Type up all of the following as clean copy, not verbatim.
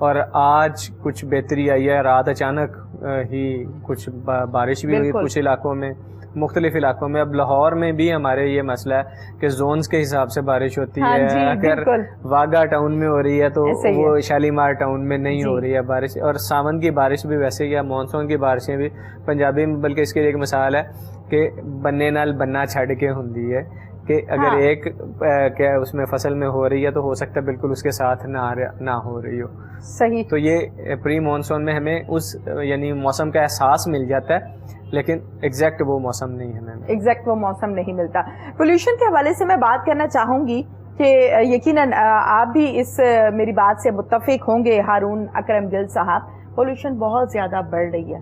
اور آج کچھ بہتری آئی ہے. رات اچانک ہی کچھ بارش بھی ہوئی کچھ علاقوں میں, مختلف علاقوں میں. اب لاہور میں بھی ہمارے یہ مسئلہ ہے کہ زونز کے حساب سے بارش ہوتی ہے. اگر واگا ٹاؤن میں ہو رہی ہے تو وہ شالیمار ٹاؤن میں نہیں ہو رہی ہے بارش. اور ساون کی بارش بھی ویسے ہی ہے, مانسون کی بارشیں بھی پنجابی میں, بلکہ اس کے ایک مثال ہے کہ بننے نال بننا چھڑ کے ہوندی ہے, کہ اگر ایک کیا اس میں فصل میں ہو رہی ہے تو ہو سکتا ہے بالکل اس کے ساتھ نہ ہو رہی ہو. صحیح. تو یہ پری مانسون میں ہمیں اس یعنی موسم کا احساس مل جاتا ہے, لیکن ایگزیکٹ وہ موسم نہیں ہے, ہمیں ایگزیکٹ وہ موسم نہیں ملتا. پولوشن کے حوالے سے میں بات کرنا چاہوں گی کہ یقیناً آپ بھی اس میری بات سے متفق ہوں گے ہارون اکرم گل صاحب, پولوشن بہت زیادہ بڑھ رہی ہے.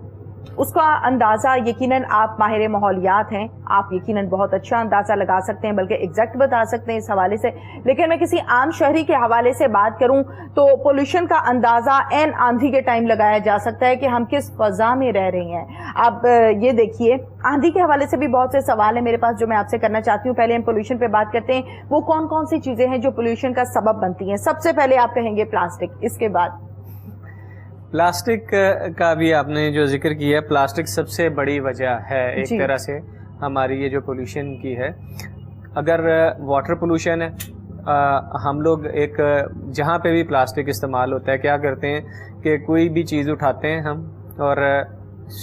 اس کا اندازہ یقیناً آپ ماہر ماحولیات ہیں, آپ یقیناً بہت اچھا اندازہ لگا سکتے ہیں, بلکہ ایگزیکٹ بتا سکتے ہیں اس حوالے سے. لیکن میں کسی عام شہری کے حوالے سے بات کروں تو پولوشن کا اندازہ این آندھی کے ٹائم لگایا جا سکتا ہے کہ ہم کس فضا میں رہ رہے ہیں. آپ یہ دیکھیے, آندھی کے حوالے سے بھی بہت سے سوال ہیں میرے پاس جو میں آپ سے کرنا چاہتی ہوں. پہلے ہم پولوشن پہ بات کرتے ہیں, وہ کون کون سی چیزیں ہیں جو پولوشن کا سبب بنتی ہیں. سب سے پہلے آپ کہیں گے پلاسٹک, اس کے بعد پلاسٹک کا بھی آپ نے جو ذکر کیا ہے, پلاسٹک سب سے بڑی وجہ ہے ایک طرح سے ہماری یہ جو پولوشن کی ہے. اگر واٹر پولوشن ہے, ہم لوگ ایک جہاں پہ بھی پلاسٹک استعمال ہوتا ہے کیا کرتے ہیں کہ کوئی بھی چیز اٹھاتے ہیں ہم اور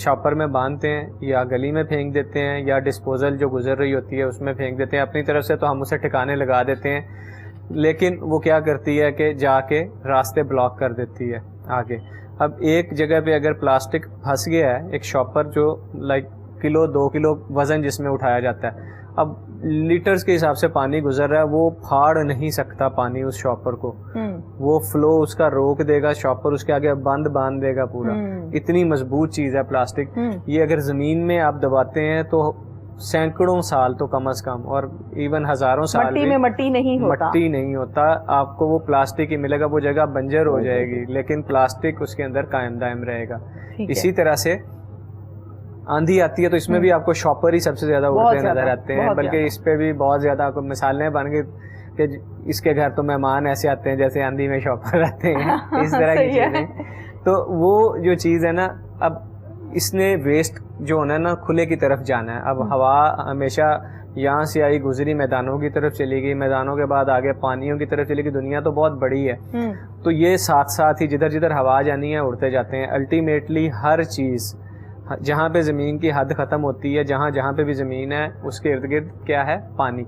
شاپر میں باندھتے ہیں یا گلی میں پھینک دیتے ہیں یا ڈسپوزل جو گزر رہی ہوتی ہے اس میں پھینک دیتے ہیں. اپنی طرف سے تو ہم اسے ٹھکانے لگا دیتے ہیں, لیکن وہ کیا کرتی ہے کہ جا کے راستے بلاک کر دیتی ہے آگے. اب ایک جگہ پہ اگر پلاسٹک پھنس گیا ہے, ایک شاپر جو لائک کلو 2 کلو وزن جس میں اٹھایا جاتا ہے, اب لیٹرز کے حساب سے پانی گزر رہا ہے, وہ پھاڑ نہیں سکتا پانی اس شاپر کو, وہ فلو اس کا روک دے گا, شاپر اس کے آگے باندھ دے گا پورا. اتنی مضبوط چیز ہے پلاسٹک. یہ اگر زمین میں آپ دباتے ہیں تو سینکڑوں سال تو کم از کم, اور ایون ہزاروں سال مٹی میں مٹی نہیں ہوتا, آپ کو وہ پلاسٹک ہی ملے گا. وہ جگہ بنجر ہو جائے گی لیکن پلاسٹک اس کے اندر قائم دائم رہے گا. اسی طرح سے آندھی آتی ہے تو اس میں بھی آپ کو شاپر ہی سب سے زیادہ اڑتے نظر آتے ہیں, بلکہ اس پہ بھی بہت زیادہ آپ کو مثالیں بن گئی کہ اس کے گھر تو مہمان ایسے آتے ہیں جیسے آندھی میں شاپر آتے ہیں, اس طرح کی چیزیں. تو وہ جو چیز ہے نا, اب اس نے ویسٹ جو ہونا ہے نا کھلے کی طرف جانا ہے. اب ہوا ہمیشہ یہاں سے آئی, گزری, میدانوں کی طرف چلی گئی, میدانوں کے بعد آگے پانیوں کی طرف چلی گئی. دنیا تو بہت بڑی ہے, تو یہ ساتھ ساتھ ہی جدھر جدھر ہوا جانی ہے اڑتے جاتے ہیں. الٹیمیٹلی ہر چیز جہاں پہ زمین کی حد ختم ہوتی ہے, جہاں پہ بھی زمین ہے اس کے ارد گرد کیا ہے, پانی.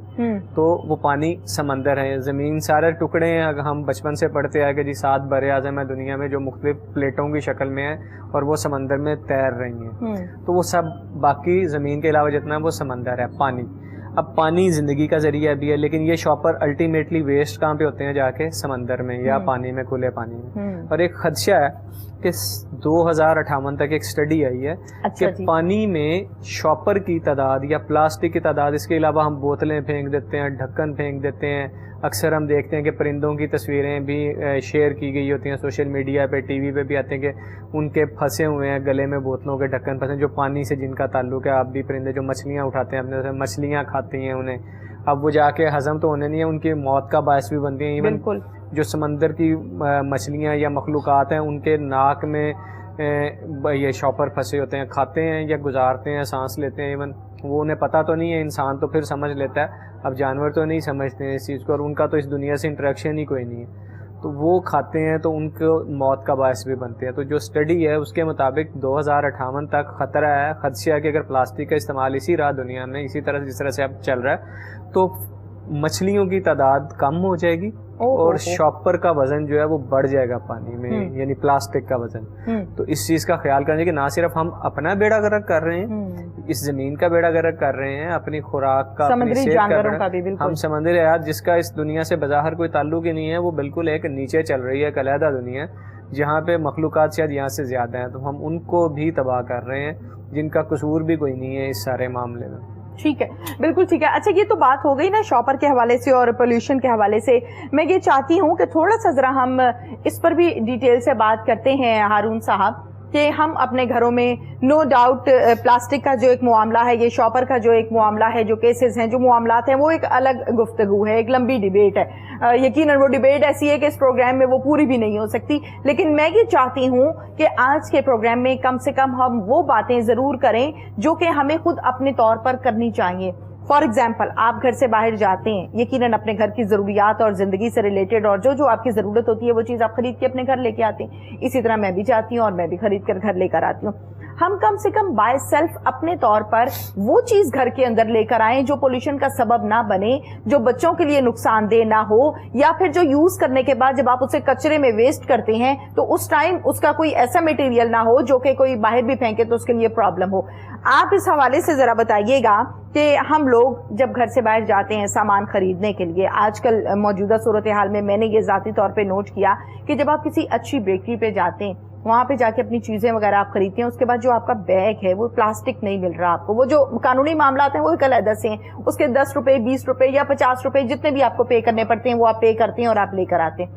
تو وہ پانی سمندر ہے. زمین سارے ٹکڑے ہیں, اگر ہم بچپن سے پڑھتے آئے کہ جی 7 بر اعظم ہے دنیا میں جو مختلف پلیٹوں کی شکل میں ہیں اور وہ سمندر میں تیر رہی ہیں. تو وہ سب باقی زمین کے علاوہ جتنا ہے وہ سمندر ہے, پانی. اب پانی زندگی کا ذریعہ بھی ہے, لیکن یہ شاپر الٹیمیٹلی ویسٹ کہاں پہ ہوتے ہیں, جا کے سمندر میں یا پانی میں, کھلے پانی میں. اور ایک خدشہ ہے کہ 2058 تک ایک سٹڈی آئی ہے کہ پانی میں شاپر کی تعداد یا پلاسٹک کی تعداد, اس کے علاوہ ہم بوتلیں پھینک دیتے ہیں, ڈھکن پھینک دیتے ہیں. اکثر ہم دیکھتے ہیں کہ پرندوں کی تصویریں بھی شیئر کی گئی ہوتی ہیں سوشل میڈیا پہ, ٹی وی پہ بھی آتے ہیں کہ ان کے پھنسے ہوئے ہیں گلے میں بوتلوں کے ڈھکن پھنسے, جو پانی سے جن کا تعلق ہے. آپ بھی پرندے جو مچھلیاں اٹھاتے ہیں اپنے, مچھلیاں کھاتی ہیں انہیں, اب وہ جا کے ہضم تو ہونے نہیں ہے, ان کی موت کا باعث بھی بنتی ہیں. ایون جو سمندر کی مچھلیاں یا مخلوقات ہیں ان کے ناک میں یہ شاپر پھنسے ہوتے ہیں, کھاتے ہیں یا گزارتے ہیں, سانس لیتے ہیں. ایون وہ انہیں پتہ تو نہیں ہے, انسان تو پھر سمجھ لیتا ہے, اب جانور تو نہیں سمجھتے ہیں اس چیز کو, اور ان کا تو اس دنیا سے انٹریکشن ہی کوئی نہیں ہے, تو وہ کھاتے ہیں تو ان کو موت کا باعث بھی بنتے ہیں. تو جو سٹڈی ہے اس کے مطابق 2058 تک خطرہ ہے, خدشہ ہے کہ اگر پلاسٹک کا استعمال اسی رہا دنیا میں اسی طرح جس طرح سے اب چل رہا ہے تو مچھلیوں کی تعداد کم ہو جائے گی اور شاپر کا وزن جو ہے وہ بڑھ جائے گا پانی میں, یعنی پلاسٹک کا وزن. تو اس چیز کا خیال کرنا کہ نہ صرف ہم اپنا بیڑا غرق کر رہے ہیں, اس زمین کا بیڑا غرق کر رہے ہیں, اپنی خوراک کا, سمندری جانوروں کا بھی. ہم سمندری حیات جس کا اس دنیا سے بظاہر کوئی تعلق ہی نہیں ہے, وہ بالکل ایک نیچے چل رہی ہے, ایک علیحدہ دنیا جہاں پہ مخلوقات شاید یہاں سے زیادہ ہیں, تو ہم ان کو بھی تباہ کر رہے ہیں جن کا قصور بھی کوئی نہیں ہے اس سارے معاملے میں. ٹھیک ہے, بالکل ٹھیک ہے. اچھا یہ تو بات ہو گئی نا شاپر کے حوالے سے اور پولوشن کے حوالے سے. میں یہ چاہتی ہوں کہ تھوڑا سا ذرا ہم اس پر بھی ڈیٹیل سے بات کرتے ہیں ہارون صاحب کہ ہم اپنے گھروں میں نو ڈاؤٹ پلاسٹک کا جو ایک معاملہ ہے, یہ شاپر کا جو ایک معاملہ ہے, جو کیسز ہیں, جو معاملات ہیں, وہ ایک الگ گفتگو ہے, ایک لمبی ڈیبیٹ ہے. یقیناً وہ ڈیبیٹ ایسی ہے کہ اس پروگرام میں وہ پوری بھی نہیں ہو سکتی, لیکن میں یہ چاہتی ہوں کہ آج کے پروگرام میں کم سے کم ہم وہ باتیں ضرور کریں جو کہ ہمیں خود اپنے طور پر کرنی چاہیے. فار ایگزامپل, آپ گھر سے باہر جاتے ہیں, یقیناً اپنے گھر کی ضروریات اور زندگی سے ریلیٹڈ اور جو آپ کی ضرورت ہوتی ہے وہ چیز آپ خرید کے اپنے گھر لے کے آتے ہیں. اسی طرح میں بھی جاتی ہوں اور میں بھی خرید کر گھر لے کر آتی ہوں. ہم کم سے کم بائی سیلف اپنے طور پر وہ چیز گھر کے اندر لے کر آئیں جو پولوشن کا سبب نہ بنے, جو بچوں کے لیے نقصان دہ نہ ہو, یا پھر جو یوز کرنے کے بعد جب آپ اسے کچرے میں ویسٹ کرتے ہیں تو اس ٹائم اس کا کوئی ایسا میٹیریل نہ ہو جو کہ کوئی باہر بھی پھینکے تو اس کے لیے پرابلم ہو. آپ اس حوالے سے ذرا بتائیے گا کہ ہم لوگ جب گھر سے باہر جاتے ہیں سامان خریدنے کے لیے, آج کل موجودہ صورتحال میں نے یہ ذاتی طور پہ نوٹ کیا کہ جب آپ کسی اچھی بیکری پہ جاتے ہیں, وہاں پہ جا کے اپنی چیزیں وغیرہ آپ خریدتے ہیں, اس کے بعد جو آپ کا بیگ ہے وہ پلاسٹک نہیں مل رہا آپ کو, وہ جو قانونی معاملات ہیں وہ ایک علیحدہ سے ہیں, اس کے 10 روپے 20 روپے یا 50 روپے جتنے بھی آپ کو پے کرنے پڑتے ہیں وہ آپ پے کرتے ہیں اور آپ لے کر آتے ہیں.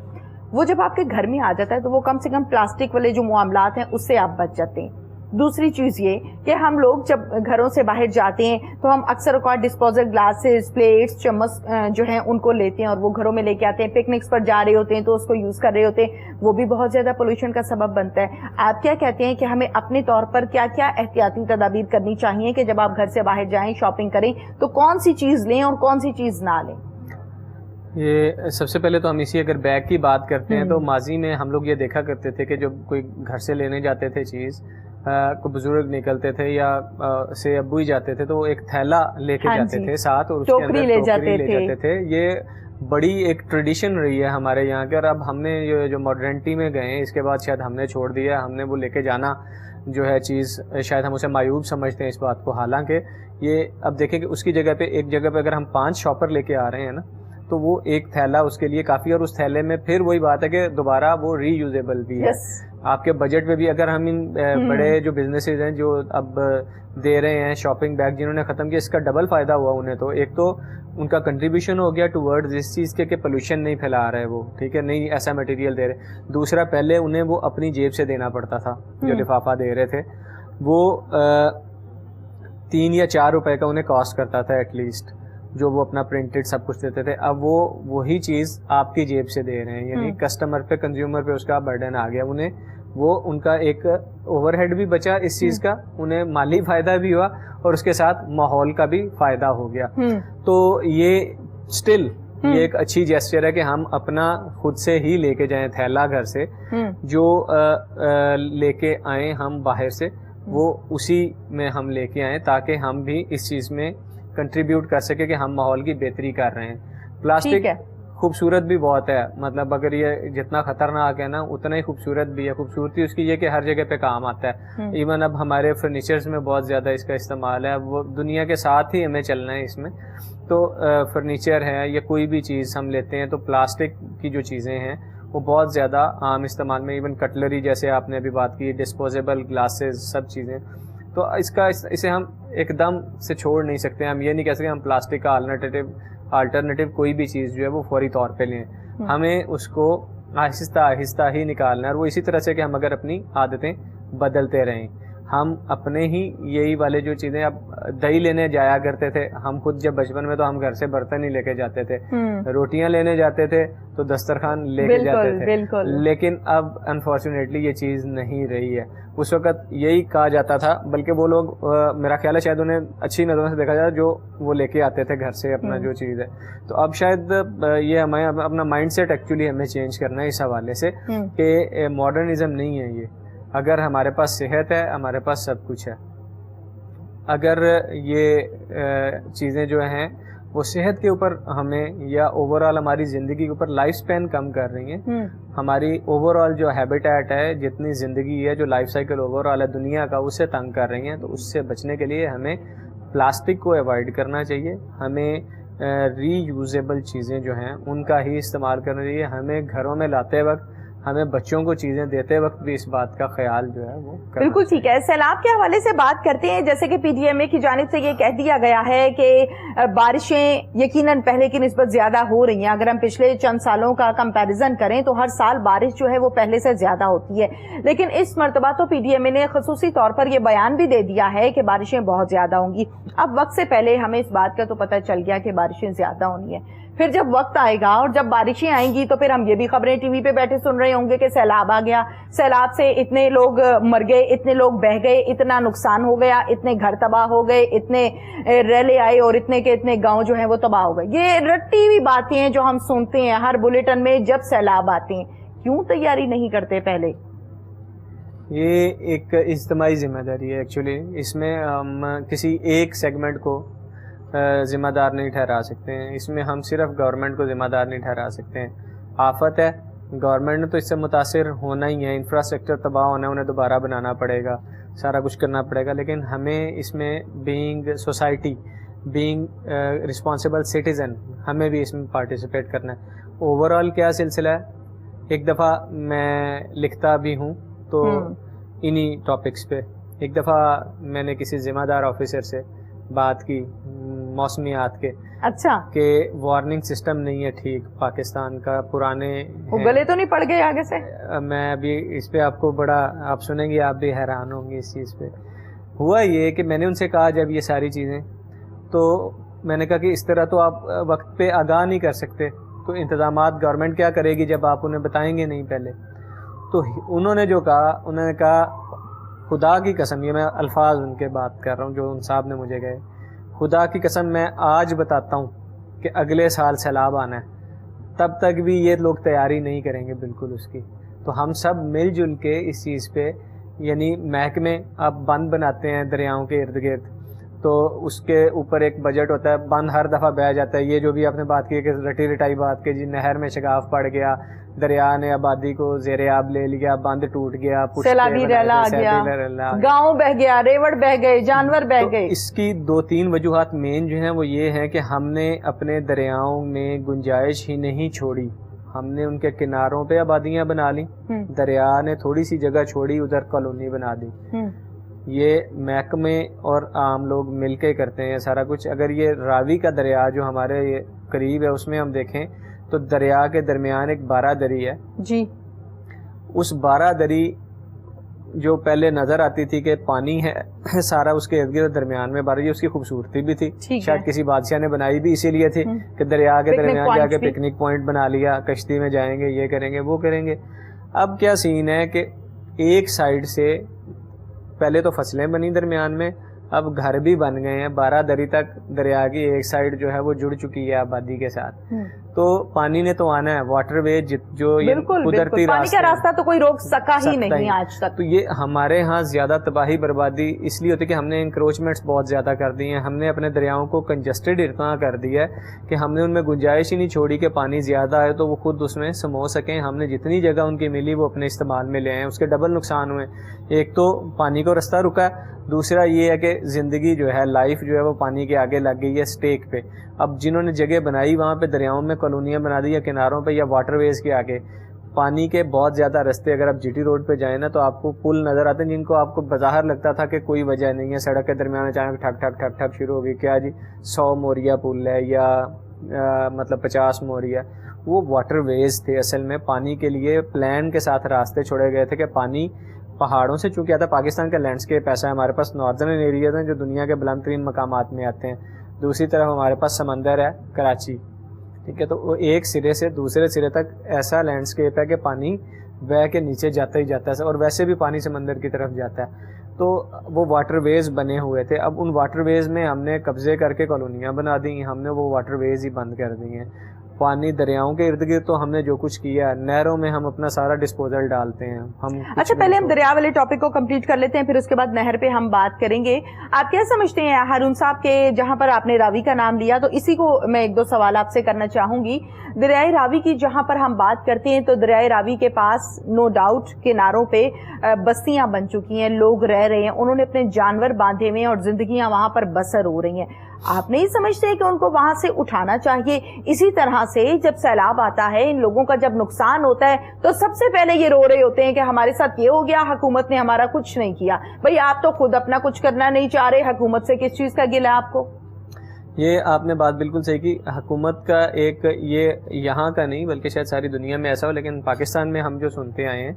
وہ جب آپ کے گھر میں آ جاتا ہے تو وہ کم سے کم پلاسٹک والے جو معاملات ہیں اس سے آپ بچ جاتے ہیں. دوسری چیز یہ کہ ہم لوگ جب گھروں سے باہر جاتے ہیں تو ہم اکثر اوقات ڈسپوزل گلاسز, پلیٹس, چمچ جو ہیں ان کو لیتے ہیں اور وہ گھروں میں لے کے آتے ہیں. پکنکس پر جا رہے ہوتے ہیں تو اس کو یوز کر رہے ہوتے ہیں, وہ بھی بہت زیادہ پولوشن کا سبب بنتا ہے. آپ کیا کہتے ہیں کہ ہمیں اپنے طور پر کیا کیا احتیاطی تدابیر کرنی چاہیے کہ جب آپ گھر سے باہر جائیں شاپنگ کریں تو کون سی چیز لیں اور کون سی چیز نہ لیں؟ یہ سب سے پہلے تو ہم اسی اگر بیگ کی بات کرتے ہیں تو ماضی میں ہم لوگ یہ دیکھا کرتے تھے کہ جب کوئی گھر سے لینے جاتے تھے چیز, کوئی بزرگ نکلتے تھے یا سے ابو ہی جاتے تھے تو وہ ایک تھیلا لے کے جاتے تھے ساتھ اور اس کے اندر ٹوکری لے جاتے تھے. یہ بڑی ایک ٹریڈیشن رہی ہے ہمارے یہاں کے, اور اب ہم نے جو ماڈرنٹی میں گئے ہیں اس کے بعد شاید ہم نے چھوڑ دیا, ہم نے وہ لے کے جانا جو ہے چیز شاید ہم اسے معیوب سمجھتے ہیں اس بات کو. حالانکہ یہ اب دیکھیں کہ اس کی جگہ پہ ایک جگہ پہ اگر ہم 5 شاپر لے کے آ رہے ہیں نا تو وہ ایک تھیلا اس کے لیے کافی, اور اس تھیلے میں پھر وہی بات ہے کہ دوبارہ وہ ری یوزیبل بھی ہے. آپ کے بجٹ میں بھی اگر ہم ان بڑے جو بزنسز ہیں جو اب دے رہے ہیں شاپنگ بیگ جنہوں نے ختم کیا, اس کا ڈبل فائدہ ہوا انہیں. تو ایک تو ان کا کنٹریبیوشن ہو گیا ٹورڈز اس چیز کے کہ پولوشن نہیں پھیلا رہے وہ, ٹھیک ہے, نہیں ایسا مٹیریل دے رہے. دوسرا, پہلے انہیں وہ اپنی جیب سے دینا پڑتا تھا جو لفافہ دے رہے تھے, وہ 3 یا 4 روپے کا انہیں کاسٹ کرتا تھا ایٹ لیسٹ, جو وہ اپنا پرنٹڈ سب کچھ دیتے تھے. اب وہ وہی چیز آپ کی جیب سے دے رہے ہیں, یعنی کسٹمر پہ, کنزیومر پہ اس کا برڈن آ گیا. انہیں وہ ان کا ایک اوور ہیڈ بھی بچا اس چیز کا, انہیں مالی فائدہ بھی ہوا اور اس کے ساتھ ماحول کا بھی فائدہ ہو گیا. تو یہ اسٹل یہ ایک اچھی جیسچر ہے کہ ہم اپنا خود سے ہی لے کے جائیں تھیلا گھر سے, جو لے کے آئیں ہم باہر سے وہ اسی میں ہم لے کے آئیں تاکہ ہم بھی اس چیز میں کنٹریبیوٹ کر سکے کہ ہم ماحول کی بہتری کر رہے ہیں. پلاسٹک خوبصورت بھی بہت ہے, مطلب اگر یہ جتنا خطرناک ہے نا اتنا ہی خوبصورت بھی ہے. خوبصورتی اس کی یہ کہ ہر جگہ پہ کام آتا ہے. ایون اب ہمارے فرنیچرز میں بہت زیادہ اس کا استعمال ہے, وہ دنیا کے ساتھ ہی ہمیں چلنا ہے اس میں. تو فرنیچر ہے یا کوئی بھی چیز ہم لیتے ہیں تو پلاسٹک کی جو چیزیں ہیں وہ بہت زیادہ عام استعمال میں, ایون کٹلری جیسے آپ نے ابھی بات کی, ڈسپوزیبل گلاسز, سب چیزیں. تو اسے ہم ایک دم سے چھوڑ نہیں سکتے. ہم یہ نہیں کہہ سکتے ہم پلاسٹک کا آلٹرنیٹیو کوئی بھی چیز جو ہے وہ فوری طور پہ لیں. ہمیں اس کو آہستہ آہستہ ہی نکالنا ہے, اور وہ اسی طرح سے کہ ہم اگر اپنی عادتیں بدلتے رہیں. ہم اپنے ہی یہی والے جو چیزیں, اب دہی لینے جایا کرتے تھے ہم خود جب بچپن میں, تو ہم گھر سے برتن ہی لے کے جاتے تھے. روٹیاں لینے جاتے تھے تو دسترخوان لے کے جاتے تھے. لیکن اب انفارچونیٹلی یہ چیز نہیں رہی ہے. اس وقت یہی کہا جاتا تھا, بلکہ وہ لوگ میرا خیال ہے شاید انہیں اچھی نظروں سے دیکھا جائے جو وہ لے کے آتے تھے گھر سے اپنا جو چیز ہے. تو اب شاید یہ ہمیں اپنا مائنڈ سیٹ ایکچولی ہمیں چینج کرنا ہے اس حوالے سے کہ ماڈرنزم نہیں ہے یہ. اگر ہمارے پاس صحت ہے, ہمارے پاس سب کچھ ہے. اگر یہ چیزیں جو ہیں وہ صحت کے اوپر ہمیں یا اوور آل ہماری زندگی کے اوپر لائف سپین کم کر رہی ہیں, ہماری اوور آل جو ہیبیٹیٹ ہے, جتنی زندگی ہے, جو لائف سائیکل اوور آل ہے دنیا کا, اسے تنگ کر رہی ہیں. تو اس سے بچنے کے لیے ہمیں پلاسٹک کو ایوائڈ کرنا چاہیے. ہمیں ری یوزیبل چیزیں جو ہیں ان کا ہی استعمال کرنا چاہیے. ہمیں گھروں میں لاتے وقت ہمیں بچوں کو چیزیں دیتے وقت بھی اس بات کا خیال جو ہے وہ بالکل ٹھیک ہے. سیلاب کے حوالے سے بات کرتے ہیں. جیسے کہ پی ڈی ایم اے کی جانب سے یہ کہہ دیا گیا ہے کہ بارشیں یقیناً پہلے کی نسبت زیادہ ہو رہی ہیں. اگر ہم پچھلے چند سالوں کا کمپیریزن کریں تو ہر سال بارش جو ہے وہ پہلے سے زیادہ ہوتی ہے, لیکن اس مرتبہ تو پی ڈی ایم اے نے خصوصی طور پر یہ بیان بھی دے دیا ہے کہ بارشیں بہت زیادہ ہوں گی. اب وقت سے پہلے ہمیں اس بات کا تو پتہ چل گیا کہ بارشیں زیادہ ہونی ہے, پھر جب وقت آئے گا اور جب بارشیں آئیں گی تو پھر ہم یہ بھی خبریں ٹی وی پہ بیٹھے سن رہے ہوں گے کہ سیلاب آ گیا, سیلاب سے اتنے لوگ مر گئے, اتنے لوگ بہہ گئے, اتنا نقصان ہو گیا, اتنے گھر تباہ ہو گئے, اتنے ریلے آئے اور اتنے کے اتنے گاؤں جو ہیں وہ تباہ ہو گئے. یہ رٹی ہوئی باتیں ہیں جو ہم سنتے ہیں ہر بلیٹن میں جب سیلاب آتے ہیں. کیوں تیاری نہیں کرتے پہلے؟ یہ ایک اجتماعی ذمہ داری ہے ایکچولی. اس میں ہم کسی ایک سیگمنٹ کو ذمہ دار نہیں ٹھہرا سکتے ہیں. اس میں ہم صرف گورنمنٹ کو ذمہ دار نہیں ٹھہرا سکتے ہیں. آفت ہے, گورنمنٹ نے تو اس سے متاثر ہونا ہی ہے, انفراسٹرکچر تباہ ہونا ہے, انہیں دوبارہ بنانا پڑے گا, سارا کچھ کرنا پڑے گا, لیکن ہمیں اس میں being society, being responsible citizen, ہمیں بھی اس میں پارٹیسپیٹ کرنا ہے. اوور آل کیا سلسلہ ہے, ایک دفعہ میں لکھتا بھی ہوں تو انہی ٹاپکس پہ, ایک دفعہ میں نے کسی ذمہ دار آفیسر سے بات کی موسمیات کے, اچھا, کہ وارننگ سسٹم نہیں ہے ٹھیک پاکستان کا, پرانے وہ گلے تو نہیں پڑ گئے آگے سے؟ میں ابھی اس پہ آپ کو بڑا, آپ سنیں گے آپ بھی حیران ہوں گے اس چیز پہ. ہوا یہ کہ میں نے ان سے کہا جب یہ ساری چیزیں, تو میں نے کہا کہ اس طرح تو آپ وقت پہ آگاہ نہیں کر سکتے, تو انتظامات گورنمنٹ کیا کرے گی جب آپ انہیں بتائیں گے نہیں پہلے. تو انہوں نے جو کہا, انہوں نے کہا خدا کی قسم, یہ میں الفاظ ان کے بات کر رہا ہوں جو ان صاحب نے مجھے کہے, خدا کی قسم میں آج بتاتا ہوں کہ اگلے سال سیلاب آنا ہے, تب تک بھی یہ لوگ تیاری نہیں کریں گے بالکل اس کی. تو ہم سب مل جل کے اس چیز پہ, یعنی محکمے اب بند بناتے ہیں دریاؤں کے ارد گرد, تو اس کے اوپر ایک بجٹ ہوتا ہے, بند ہر دفعہ بہہ جاتا ہے. یہ جو بھی آپ نے بات کی کہ رٹی رٹائی بات کہ جی نہر میں شگاف پڑ گیا, دریا نے آبادی کو زیر آب لے لیا, بند ٹوٹ گیا, سیلابی ریلا آ گیا, گاؤں بہ گیا, ریوڑ بہ گئے, جانور بہ گئے. اس کی 2-3 وجوہات مین جو ہیں وہ یہ ہیں کہ ہم نے اپنے دریاؤں میں گنجائش ہی نہیں چھوڑی. ہم نے ان کے کناروں پہ آبادیاں بنا لی, دریا نے تھوڑی سی جگہ چھوڑی, ادھر کالونی بنا دی. یہ محکمے اور عام لوگ مل کے کرتے ہیں سارا کچھ. اگر یہ راوی کا دریا جو ہمارے قریب ہے اس میں ہم دیکھیں تو دریا کے درمیان ایک بارہ دری ہے جی. اس بارہ دری جو پہلے نظر آتی تھی کہ پانی ہے سارا اس کے ارد گرد درمیان میں بارہ, یہ اس کی خوبصورتی بھی تھی, شاید کسی بادشاہ نے بنائی بھی اسی لیے تھی کہ دریا کے درمیان جا کے پکنک پوائنٹ بنا لیا, کشتی میں جائیں گے, یہ کریں گے, وہ کریں گے. اب کیا سین ہے کہ ایک سائڈ سے پہلے تو فصلیں بنی درمیان میں, اب گھر بھی بن گئے ہیں, 12 دری تک دریا کی ایک سائڈ جو ہے وہ جڑ چکی ہے آبادی کے ساتھ. تو پانی نے تو آنا ہے, واٹر وے جو قدرتی پانی کا راستہ تو کوئی روک سکا ہی نہیں آج تک. تو یہ ہمارے ہاں زیادہ تباہی بربادی اس لیے ہوتی کہ ہم نے انکروچمنٹس بہت زیادہ کر دی ہیں, ہم نے اپنے دریاؤں کو کنجسٹڈ اتنا کر دیا ہے کہ ہم نے ان میں گنجائش ہی نہیں چھوڑی کہ پانی زیادہ آئے تو وہ خود اس میں سمو سکیں. ہم نے جتنی جگہ ان کی ملی وہ اپنے استعمال میں لے آئے ہیں, اس کے ڈبل نقصان ہوئے. ایک تو پانی کو رستہ رکا ہے, دوسرا یہ ہے کہ زندگی جو ہے, لائف جو ہے وہ پانی کے آگے لگ گئی ہے سٹیک پہ. اب جنہوں نے جگہ بنائی وہاں پہ دریاؤں میں کالونیاں بنا دی یا کناروں پہ یا واٹر ویز کے آگے, پانی کے بہت زیادہ رستے, اگر آپ جی ٹی روڈ پہ جائیں نا تو آپ کو پل نظر آتے ہیں جن کو آپ کو بظاہر لگتا تھا کہ کوئی وجہ نہیں ہے, سڑک کے درمیان اچانک ٹھک ٹھک ٹھک ٹھک شروع ہو گئی. کیا جی 100 موریا پل ہے یا مطلب 50 موریا, وہ واٹر ویز تھے اصل میں. پانی کے لیے پلان کے ساتھ راستے چھوڑے گئے تھے کہ پانی پہاڑوں سے, چونکہ آتا ہے پاکستان کا لینڈسکیپ ایسا ہے, ہمارے پاس ناردرن ایریاز ہیں جو دنیا کے بلند ترین مقامات میں آتے ہیں, دوسری طرف ہمارے پاس سمندر ہے کراچی, ٹھیک ہے. تو وہ ایک سرے سے دوسرے سرے تک ایسا لینڈسکیپ ہے کہ پانی بہہ کے نیچے جاتا ہی جاتا ہے, اور ویسے بھی پانی سمندر کی طرف جاتا ہے. تو وہ واٹر ویز بنے ہوئے تھے. اب ان واٹر ویز میں ہم نے قبضے کر کے کالونیاں بنا دی, ہم نے وہ واٹر ویز ہی بند کر دی ہیں. پانی دریاؤں کے ارد گرد تو ہم نے جو کچھ کیا, نہروں میں ہم اپنا سارا ڈسپوزل ڈالتے ہیں ہم. اچھا, پہلے ہم دریا والے ٹاپک کو کمپلیٹ کر لیتے ہیں, پھر اس کے بعد نہر پہ ہم بات کریں گے. آپ کیا سمجھتے ہیں ہارون صاحب کے جہاں پر آپ نے راوی کا نام لیا تو اسی کو میں 1-2 سوال آپ سے کرنا چاہوں گی. دریائے راوی کی جہاں پر ہم بات کرتے ہیں تو دریائے راوی کے پاس نو ڈاؤٹ کناروں پہ بستیاں بن چکی ہیں, لوگ رہ رہے ہیں, انہوں نے اپنے جانور باندھے ہوئے ہیں اور زندگیاں وہاں پر بسر ہو رہی ہیں. آپ نہیں سمجھتے کہ ان کو وہاں سے اٹھانا چاہیے, اسی طرح سے جب سیلاب آتا ہے, ان لوگوں کا جب نقصان ہوتا ہے تو سب سے پہلے یہ رو رہے ہوتے ہیں کہ ہمارے ساتھ یہ ہو گیا, حکومت نے ہمارا کچھ نہیں کیا. بھئی آپ تو خود اپنا کچھ کرنا نہیں چاہ رہے, حکومت سے کس چیز کا گلہ ہے آپ کو؟ یہ آپ نے بات بالکل صحیح کی. حکومت کا ایک یہ یہاں کا نہیں بلکہ شاید ساری دنیا میں ایسا ہو, لیکن پاکستان میں ہم جو سنتے آئے ہیں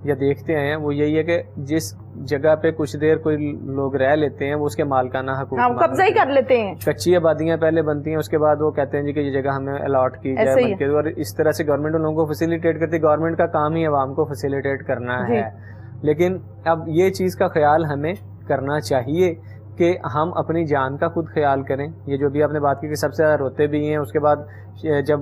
یا دیکھتے آئے ہیں وہ یہی ہے کہ جس جگہ پہ کچھ دیر کوئی لوگ رہ لیتے ہیں وہ اس کے مالکانہ حقوق قبضہ ہی کر لیتے ہیں. کچی آبادیاں پہلے بنتی ہیں, اس کے بعد وہ کہتے ہیں جی کہ یہ جگہ ہمیں الاٹ کی جائے, اور اس طرح سے گورنمنٹ ان لوگوں کو فیسیلیٹیٹ کرتی ہے. گورنمنٹ کا کام ہی عوام کو فیسیلیٹیٹ کرنا ہے, لیکن اب یہ چیز کا خیال ہمیں کرنا چاہیے کہ ہم اپنی جان کا خود خیال کریں. یہ جو بھی آپ نے بات کی کہ سب سے زیادہ روتے بھی ہیں, اس کے بعد جب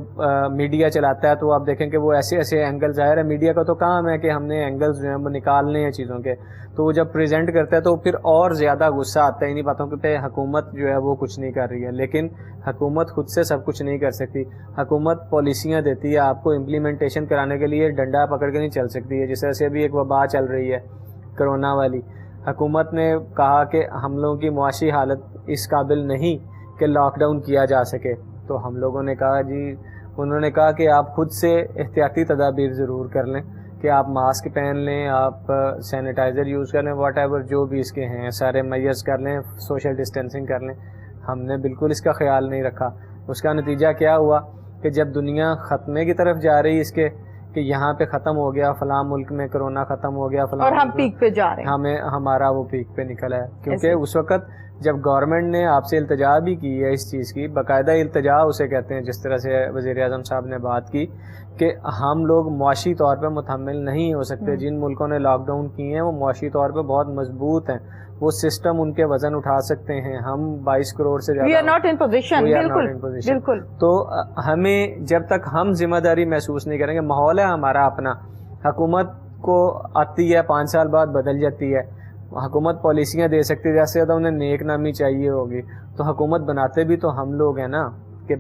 میڈیا چلاتا ہے تو آپ دیکھیں کہ وہ ایسے ایسے اینگل, ظاہر ہے میڈیا کا تو کام ہے کہ ہم نے اینگلز جو ہیں وہ نکالنے ہیں چیزوں کے, تو وہ جب پریزنٹ کرتا ہے تو پھر اور زیادہ غصہ آتا ہے انہی باتوں پہ. حکومت جو ہے وہ کچھ نہیں کر رہی ہے, لیکن حکومت خود سے سب کچھ نہیں کر سکتی. حکومت پالیسیاں دیتی ہے آپ کو, امپلیمنٹیشن کرانے کے لیے ڈنڈا پکڑ کے نہیں چل سکتی ہے. جس طرح سے ابھی ایک وبا چل رہی ہے کرونا والی, حکومت نے کہا کہ ہم لوگوں کی معاشی حالت اس قابل نہیں کہ لاک ڈاؤن کیا جا سکے, تو ہم لوگوں نے کہا جی, انہوں نے کہا کہ آپ خود سے احتیاطی تدابیر ضرور کر لیں, کہ آپ ماسک پہن لیں, آپ سینیٹائزر یوز کر لیں, واٹ ایور جو بھی اس کے ہیں سارے میز کر لیں, سوشل ڈسٹینسنگ کر لیں. ہم نے بالکل اس کا خیال نہیں رکھا. اس کا نتیجہ کیا ہوا کہ جب دنیا ختمے کی طرف جا رہی اس کے کہ یہاں پہ ختم ہو گیا, فلاں ملک میں کرونا ختم ہو گیا, فلاں, اور ہم پیک پہ جا رہے ہیں, ہمارا وہ پیک پہ نکلا ہے. کیونکہ اس وقت جب گورنمنٹ نے آپ سے التجا بھی کی ہے اس چیز کی, باقاعدہ التجا اسے کہتے ہیں, جس طرح سے وزیر اعظم صاحب نے بات کی کہ ہم لوگ معاشی طور پہ متحمل نہیں ہو سکتے. جن ملکوں نے لاک ڈاؤن کیے ہیں وہ معاشی طور پہ بہت مضبوط ہیں, وہ سسٹم ان کے وزن اٹھا سکتے ہیں. ہم 22 کروڑ سے زیادہ, we are not in position. بالکل. تو ہمیں جب تک ہم ذمہ داری محسوس نہیں کریں گے, ماحول ہے ہمارا اپنا, حکومت کو آتی ہے 5 سال بعد بدل جاتی ہے, حکومت پالیسیاں دے سکتی ہے, جیسے زیادہ انہیں نیک نامی چاہیے ہوگی, تو حکومت بناتے بھی تو ہم لوگ ہیں نا. کہ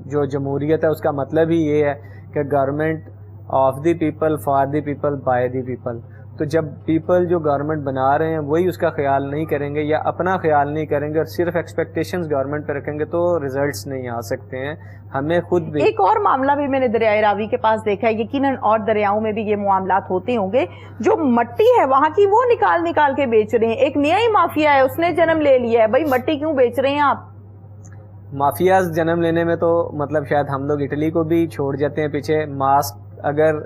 جو جمہوریت ہے اس کا مطلب ہی یہ ہے کہ government of the people, for the people, by the people. تو جب پیپل جو گورنمنٹ بنا رہے ہیں وہی اس کا خیال نہیں کریں گے یا اپنا خیال نہیں کریں گے اور صرف ایکسپیکٹیشنز گورنمنٹ پہ رکھیں گے تو ریزلٹس نہیں آ سکتے ہیں. ہمیں خود بھی ایک اور معاملہ بھی میں نے دریائے راوی کے پاس دیکھا ہے, یقیناً اور دریاؤں میں بھی یہ معاملات ہوتے ہوں گے, جو مٹی ہے وہاں کی وہ نکال کے بیچ رہے ہیں. ایک نیا ہی مافیا ہے, اس نے جنم لے لیا ہے. بھائی مٹی کیوں بیچ رہے ہیں آپ؟ مافیاز جنم لینے میں تو مطلب شاید ہم لوگ اٹلی کو بھی چھوڑ جاتے ہیں پیچھے. ماسک اگر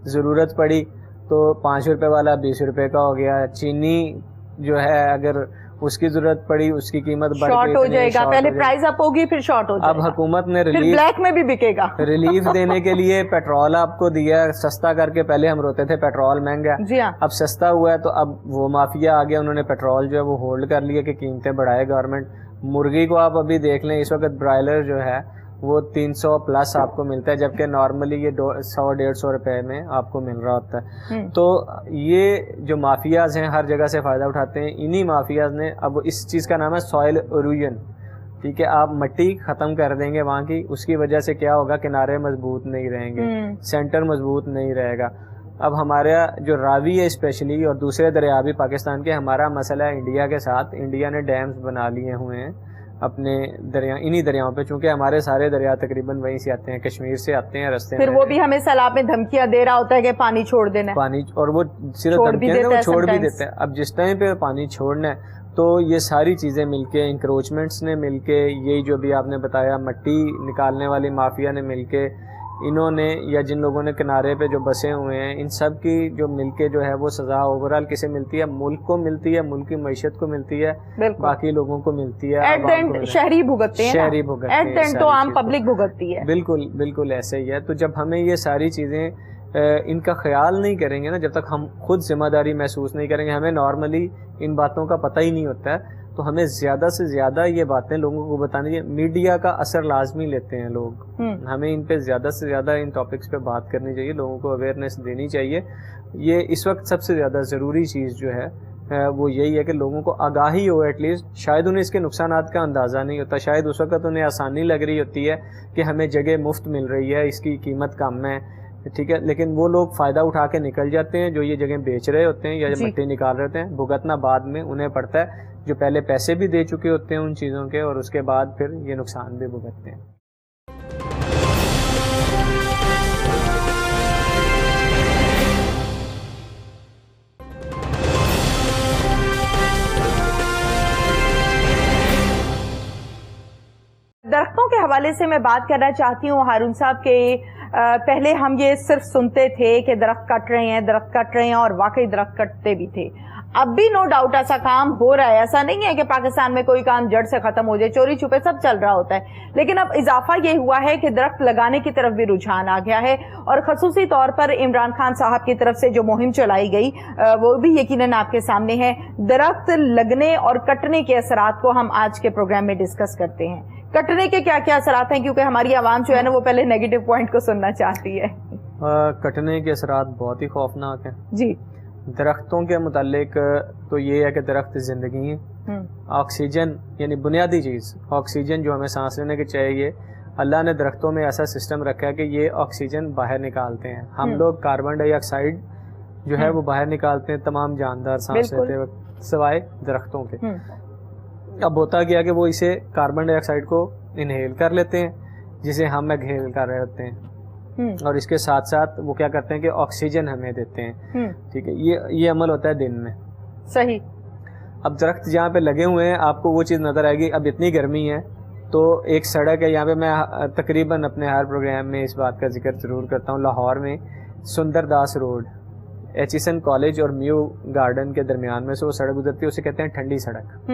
ضرورت پڑی تو 5 روپے والا 20 روپے کا ہو گیا. چینی جو ہے اگر اس کی ضرورت پڑی اس کی قیمت بڑھ شارٹ ہو جائے گا, پہلے پرائز اپ ہوگی پھر شارٹ ہو جائے گا. اب حکومت نے بلیک میں بھی بکے گا. ریلیف دینے کے لیے پیٹرول آپ کو دیا سستا کر کے. پہلے ہم روتے تھے پیٹرول مہنگا, جی ہاں, اب سستا ہوا ہے تو اب وہ مافیا آ گیا, انہوں نے پیٹرول جو ہے وہ ہولڈ کر لیا کہ قیمتیں بڑھائے گورنمنٹ. مرغی کو آپ ابھی دیکھ لیں, اس وقت برائلر جو ہے وہ 300 پلس آپ کو ملتا ہے, جبکہ نارملی یہ 100-150 روپے میں آپ کو مل رہا ہوتا ہے. تو یہ جو مافیاز ہیں ہر جگہ سے فائدہ اٹھاتے ہیں. انہی مافیاز نے, اب اس چیز کا نام ہے سوائل ایروژن, ٹھیک ہے, آپ مٹی ختم کر دیں گے وہاں کی, اس کی وجہ سے کیا ہوگا, کنارے مضبوط نہیں رہیں گے, سینٹر مضبوط نہیں رہے گا. اب ہمارا جو راوی ہے اسپیشلی اور دوسرے دریا بھی پاکستان کے, ہمارا مسئلہ ہے انڈیا کے ساتھ. انڈیا نے ڈیمز بنا لیے ہوئے ہیں اپنے دریا, انہی دریاؤں پہ, چونکہ ہمارے سارے دریا تقریباً وہیں سے آتے ہیں, کشمیر سے آتے ہیں رستے میں. پھر وہ بھی ہمیں سیلاب میں دھمکیاں دے رہا ہوتا ہے کہ پانی چھوڑ دینا, پانی, اور وہ صرف دھمکیاں نہیں, وہ چھوڑ بھی دیتے ہیں. اب جس ٹائم پہ پانی چھوڑنا ہے تو یہ ساری چیزیں مل کے, انکروچمنٹس نے مل کے, یہی جو بھی آپ نے بتایا مٹی نکالنے والی مافیا نے مل کے, انہوں نے یا جن لوگوں نے کنارے پہ جو بسے ہوئے ہیں, ان سب کی جو مل کے جو ہے وہ سزا اوورال کسے ملتی ہے, ملک کو ملتی ہے, ملک کی معیشت کو ملتی ہے, باقی لوگوں کو ملتی ہے, شہری بھگتتے ہیں, شہری بھگتتے ہیں, ایٹ اینڈ تو عام پبلک بھگتتی ہے. بالکل بالکل ایسے ہی ہے. تو جب ہمیں یہ ساری چیزیں ان کا خیال نہیں کریں گے نا, جب تک ہم خود ذمہ داری محسوس نہیں کریں گے, ہمیں نارملی ان باتوں کا پتہ ہی نہیں ہوتا ہے, تو ہمیں زیادہ سے زیادہ یہ باتیں لوگوں کو بتانی چاہیے. میڈیا کا اثر لازمی لیتے ہیں لوگ, ہمیں ان پہ زیادہ سے زیادہ ان ٹاپکس پہ بات کرنی چاہیے, لوگوں کو اویئرنیس دینی چاہیے. یہ اس وقت سب سے زیادہ ضروری چیز جو ہے وہ یہی ہے کہ لوگوں کو آگاہی ہو ایٹ لیسٹ. شاید انہیں اس کے نقصانات کا اندازہ نہیں ہوتا, شاید اس وقت انہیں آسانی لگ رہی ہوتی ہے کہ ہمیں جگہ مفت مل رہی ہے, اس کی قیمت کم ہے, ٹھیک ہے, لیکن وہ لوگ فائدہ اٹھا کے نکل جاتے ہیں جو یہ جگہ بیچ رہے ہوتے ہیں یا مٹی نکال رہے ہوتے ہیں. بھگتنا بعد میں انہیں پڑتا ہے جو پہلے پیسے بھی دے چکے ہوتے ہیں ان چیزوں کے, اور اس کے بعد پھر یہ نقصان بھی بھگتتے ہیں. درختوں کے حوالے سے میں بات کرنا چاہتی ہوں ہارون صاحب کے پہلے ہم یہ صرف سنتے تھے کہ درخت کٹ رہے ہیں اور واقعی درخت کٹتے بھی تھے. اب بھی نو ڈاؤٹ ایسا کام ہو رہا ہے, ایسا نہیں ہے کہ پاکستان میں کوئی کام جڑ سے ختم ہو جائے, چوری چھپے سب چل رہا ہوتا ہے, لیکن اب اضافہ یہ ہوا ہے کہ درخت لگانے کی طرف بھی رجحان آ گیا ہے, اور خصوصی طور پر عمران خان صاحب کی طرف سے جو مہم چلائی گئی وہ بھی یقیناً آپ کے سامنے ہے. درخت لگنے اور کٹنے کے اثرات کو ہم آج کے پروگرام میں ڈسکس کرتے ہیں. کٹنے کے کیا کیا اثرات ہیں, کیونکہ ہماری عوام جو ہے نا وہ پہلے نیگیٹو پوائنٹ کو سننا چاہتی ہے. کٹنے کے اثرات بہت ہی خوفناک ہیں جی. درختوں کے متعلق تو یہ ہے کہ درخت زندگی ہے. آکسیجن یعنی بنیادی چیز آکسیجن جو ہمیں سانس لینے کی چاہیے, اللہ نے درختوں میں ایسا سسٹم رکھا ہے کہ یہ آکسیجن باہر نکالتے ہیں. ہم لوگ کاربن ڈائی آکسائڈ جو ہے وہ باہر نکالتے ہیں, تمام جاندار سانس لیتے وقت سوائے درختوں کے. اب ہوتا کیا کہ وہ اسے کاربن ڈائی آکسائڈ کو انہیل کر لیتے ہیں جسے ہم ایکسہیل کر رہے ہوتے ہیں, اور اس کے ساتھ ساتھ وہ کیا کرتے ہیں کہ آکسیجن ہمیں دیتے ہیں. ٹھیک ہے, یہ عمل ہوتا ہے دن میں. صحیح. اب درخت جہاں پہ لگے ہوئے ہیں آپ کو وہ چیز نظر آئے گی. اب اتنی گرمی ہے تو ایک سڑک ہے یہاں پہ, میں تقریباً اپنے ہر پروگرام میں اس بات کا ذکر ضرور کرتا ہوں, لاہور میں سندر داس روڈ ایچیسن کالج اور میو گارڈن کے درمیان میں سے وہ سڑک گزرتی ہے, اسے کہتے ہیں ٹھنڈی سڑک.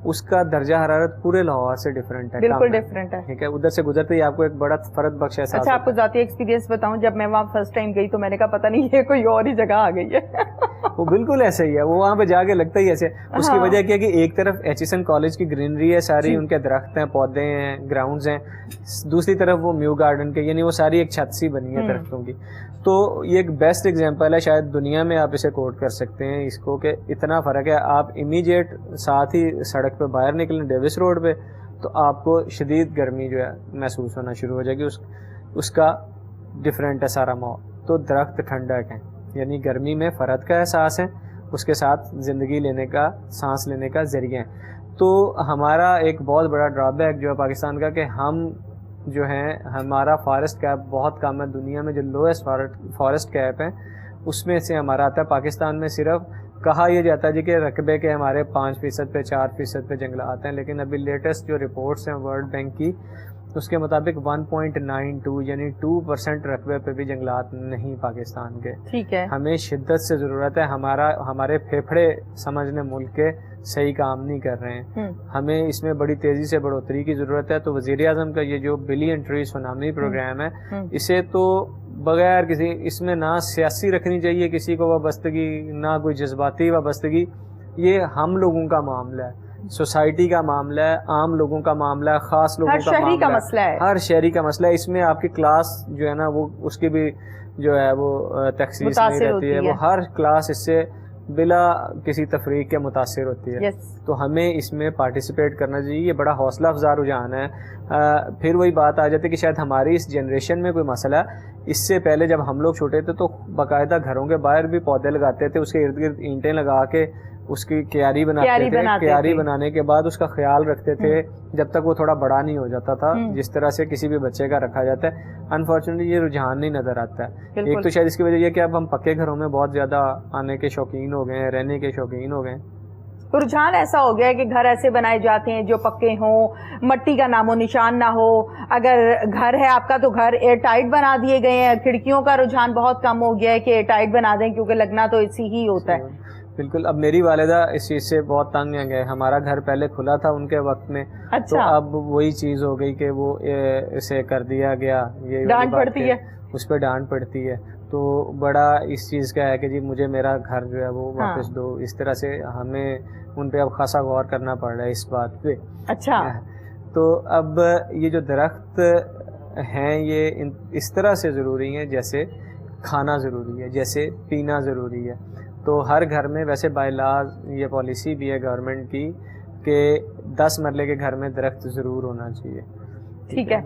اس کا درجہ حرارت پورے لاہور سے ڈیفرنٹ ہے, بالکل ڈیفرنٹ ہے. ٹھیک ہے, ادھر سے گزرتے ہی آپ کو ایک بڑا فرد بخش احساس. اچھا, آپ کو ذاتی ایکسپیرینس بتاؤں, جب میں وہاں فرسٹ ٹائم گئی تو میں نے کہا پتہ نہیں یہ کوئی اور ہی جگہ آ گئی ہے. وہ بالکل ایسے ہی ہے, وہ وہاں پہ جا کے لگتا ہی ایسے. اس کی وجہ کیا کہ ایک طرف ایچیسن کالج کی گرینری ہے ساری, ان کے درخت ہیں, پودے ہیں, گراؤنڈز ہیں, دوسری طرف وہ میو گارڈن کے, یعنی وہ ساری ایک چھت سی بنی ہے درختوں کی. تو یہ ایک بیسٹ ایگزامپل ہے, شاید دنیا میں آپ اسے کوٹ کر سکتے ہیں اس کو, کہ اتنا فرق ہے. آپ امیجیٹ ساتھ ہی سڑک پہ باہر نکلیں ڈیوس روڈ پہ تو آپ کو شدید گرمی جو ہے محسوس ہونا شروع ہو جائے گی. اس کا ڈفرینٹ ہے سارا ماحول. تو درخت ٹھنڈک ہیں, یعنی گرمی میں فرد کا احساس ہے, اس کے ساتھ زندگی لینے کا, سانس لینے کا ذریعہ ہیں. تو ہمارا ایک بہت بڑا ڈرا بیک جو ہے پاکستان کا, کہ ہم جو ہیں ہمارا فارسٹ کیپ بہت کم ہے. دنیا میں جو لویسٹ فارسٹ کیپ ہے اس میں سے ہمارا آتا ہے. پاکستان میں صرف کہا یہ جاتا ہے جی کہ رقبے کے ہمارے 5% پہ 4% پہ جنگلات ہیں, لیکن ابھی لیٹسٹ جو رپورٹس ہیں ورلڈ بینک کی اس کے مطابق 1.92 یعنی 2% رقبے پہ بھی جنگلات نہیں پاکستان کے. ٹھیک ہے, ہمیں شدت سے ضرورت ہے. ہمارے پھیپھڑے سمجھنے ملک کے صحیح کام نہیں کر رہے ہیں, ہمیں اس میں بڑی تیزی سے بڑھوتری کی ضرورت ہے. تو وزیر اعظم کا یہ جو بلین ٹری سونامی پروگرام ہے, اسے تو بغیر کسی, اس میں نہ سیاسی رکھنی چاہیے کسی کو وابستگی, نہ کوئی جذباتی وابستگی. یہ ہم لوگوں کا معاملہ ہے, سوسائٹی کا معاملہ ہے, عام لوگوں کا معاملہ ہے, خاص لوگوں کا معاملہ ہے, مسئلہ ہے, ہر شہری کا مسئلہ ہے. اس میں آپ کی کلاس جو ہے نا وہ اس کی بھی جو ہے وہ تخصیص نہیں رہتی ہے, وہ ہر کلاس اس سے بلا کسی تفریق کے متاثر ہوتی ہے. تو ہمیں اس میں پارٹیسپیٹ کرنا چاہیے. یہ بڑا حوصلہ افزا رجحان ہے. پھر وہی بات آ جاتی ہے کہ شاید ہماری اس جنریشن میں کوئی مسئلہ ہے. اس سے پہلے جب ہم لوگ چھوٹے تھے تو باقاعدہ گھروں کے باہر بھی پودے لگاتے تھے, اس کے ارد گرد اینٹیں لگا کے اس کی کیاری بناتے تھے. کیاری بنانے کے بعد اس کا خیال رکھتے تھے جب تک وہ تھوڑا بڑا نہیں ہو جاتا تھا, جس طرح سے کسی بھی بچے کا رکھا جاتا ہے. انفارچونیٹلی یہ رجحان نہیں نظر آتا ہے. ایک تو شاید اس کی وجہ یہ کہ اب ہم پکے گھروں میں بہت زیادہ آنے کے شوقین ہو گئے ہیں, رہنے کے شوقین ہو گئے ہیں. رجحان ایسا ہو گیا ہے کہ گھر ایسے بنائے جاتے ہیں جو پکے ہوں, مٹی کا نام و نشان نہ ہو. اگر گھر ہے آپ کا تو گھر ایئر ٹائٹ بنا دیے گئے ہیں. کھڑکیوں کا رجحان بہت کم ہو گیا ہے کہ ایئر ٹائٹ بنا دیں, کیونکہ لگنا تو اسی ہی ہوتا ہے. بالکل. اب میری والدہ اس چیز سے بہت تنگ ہیں گئے. ہمارا گھر پہلے کھلا تھا ان کے وقت میں, تو اب وہی چیز ہو گئی کہ وہ اسے کر دیا گیا, یہ ڈانٹ پڑتی ہے, اس پہ ڈانٹ پڑتی ہے. تو بڑا اس چیز کا ہے کہ جی مجھے میرا گھر جو ہے وہ واپس دو. اس طرح سے ہمیں ان پہ اب خاصا غور کرنا پڑ رہا ہے اس بات پہ. اچھا. تو اب یہ جو درخت ہیں یہ اس طرح سے ضروری ہیں جیسے کھانا ضروری ہے, جیسے پینا ضروری ہے. تو ہر گھر میں ویسے بائی لاز یہ پالیسی بھی ہے گورنمنٹ کی کہ 10 مرلے کے گھر میں درخت ضرور ہونا چاہیے. ٹھیک ہے.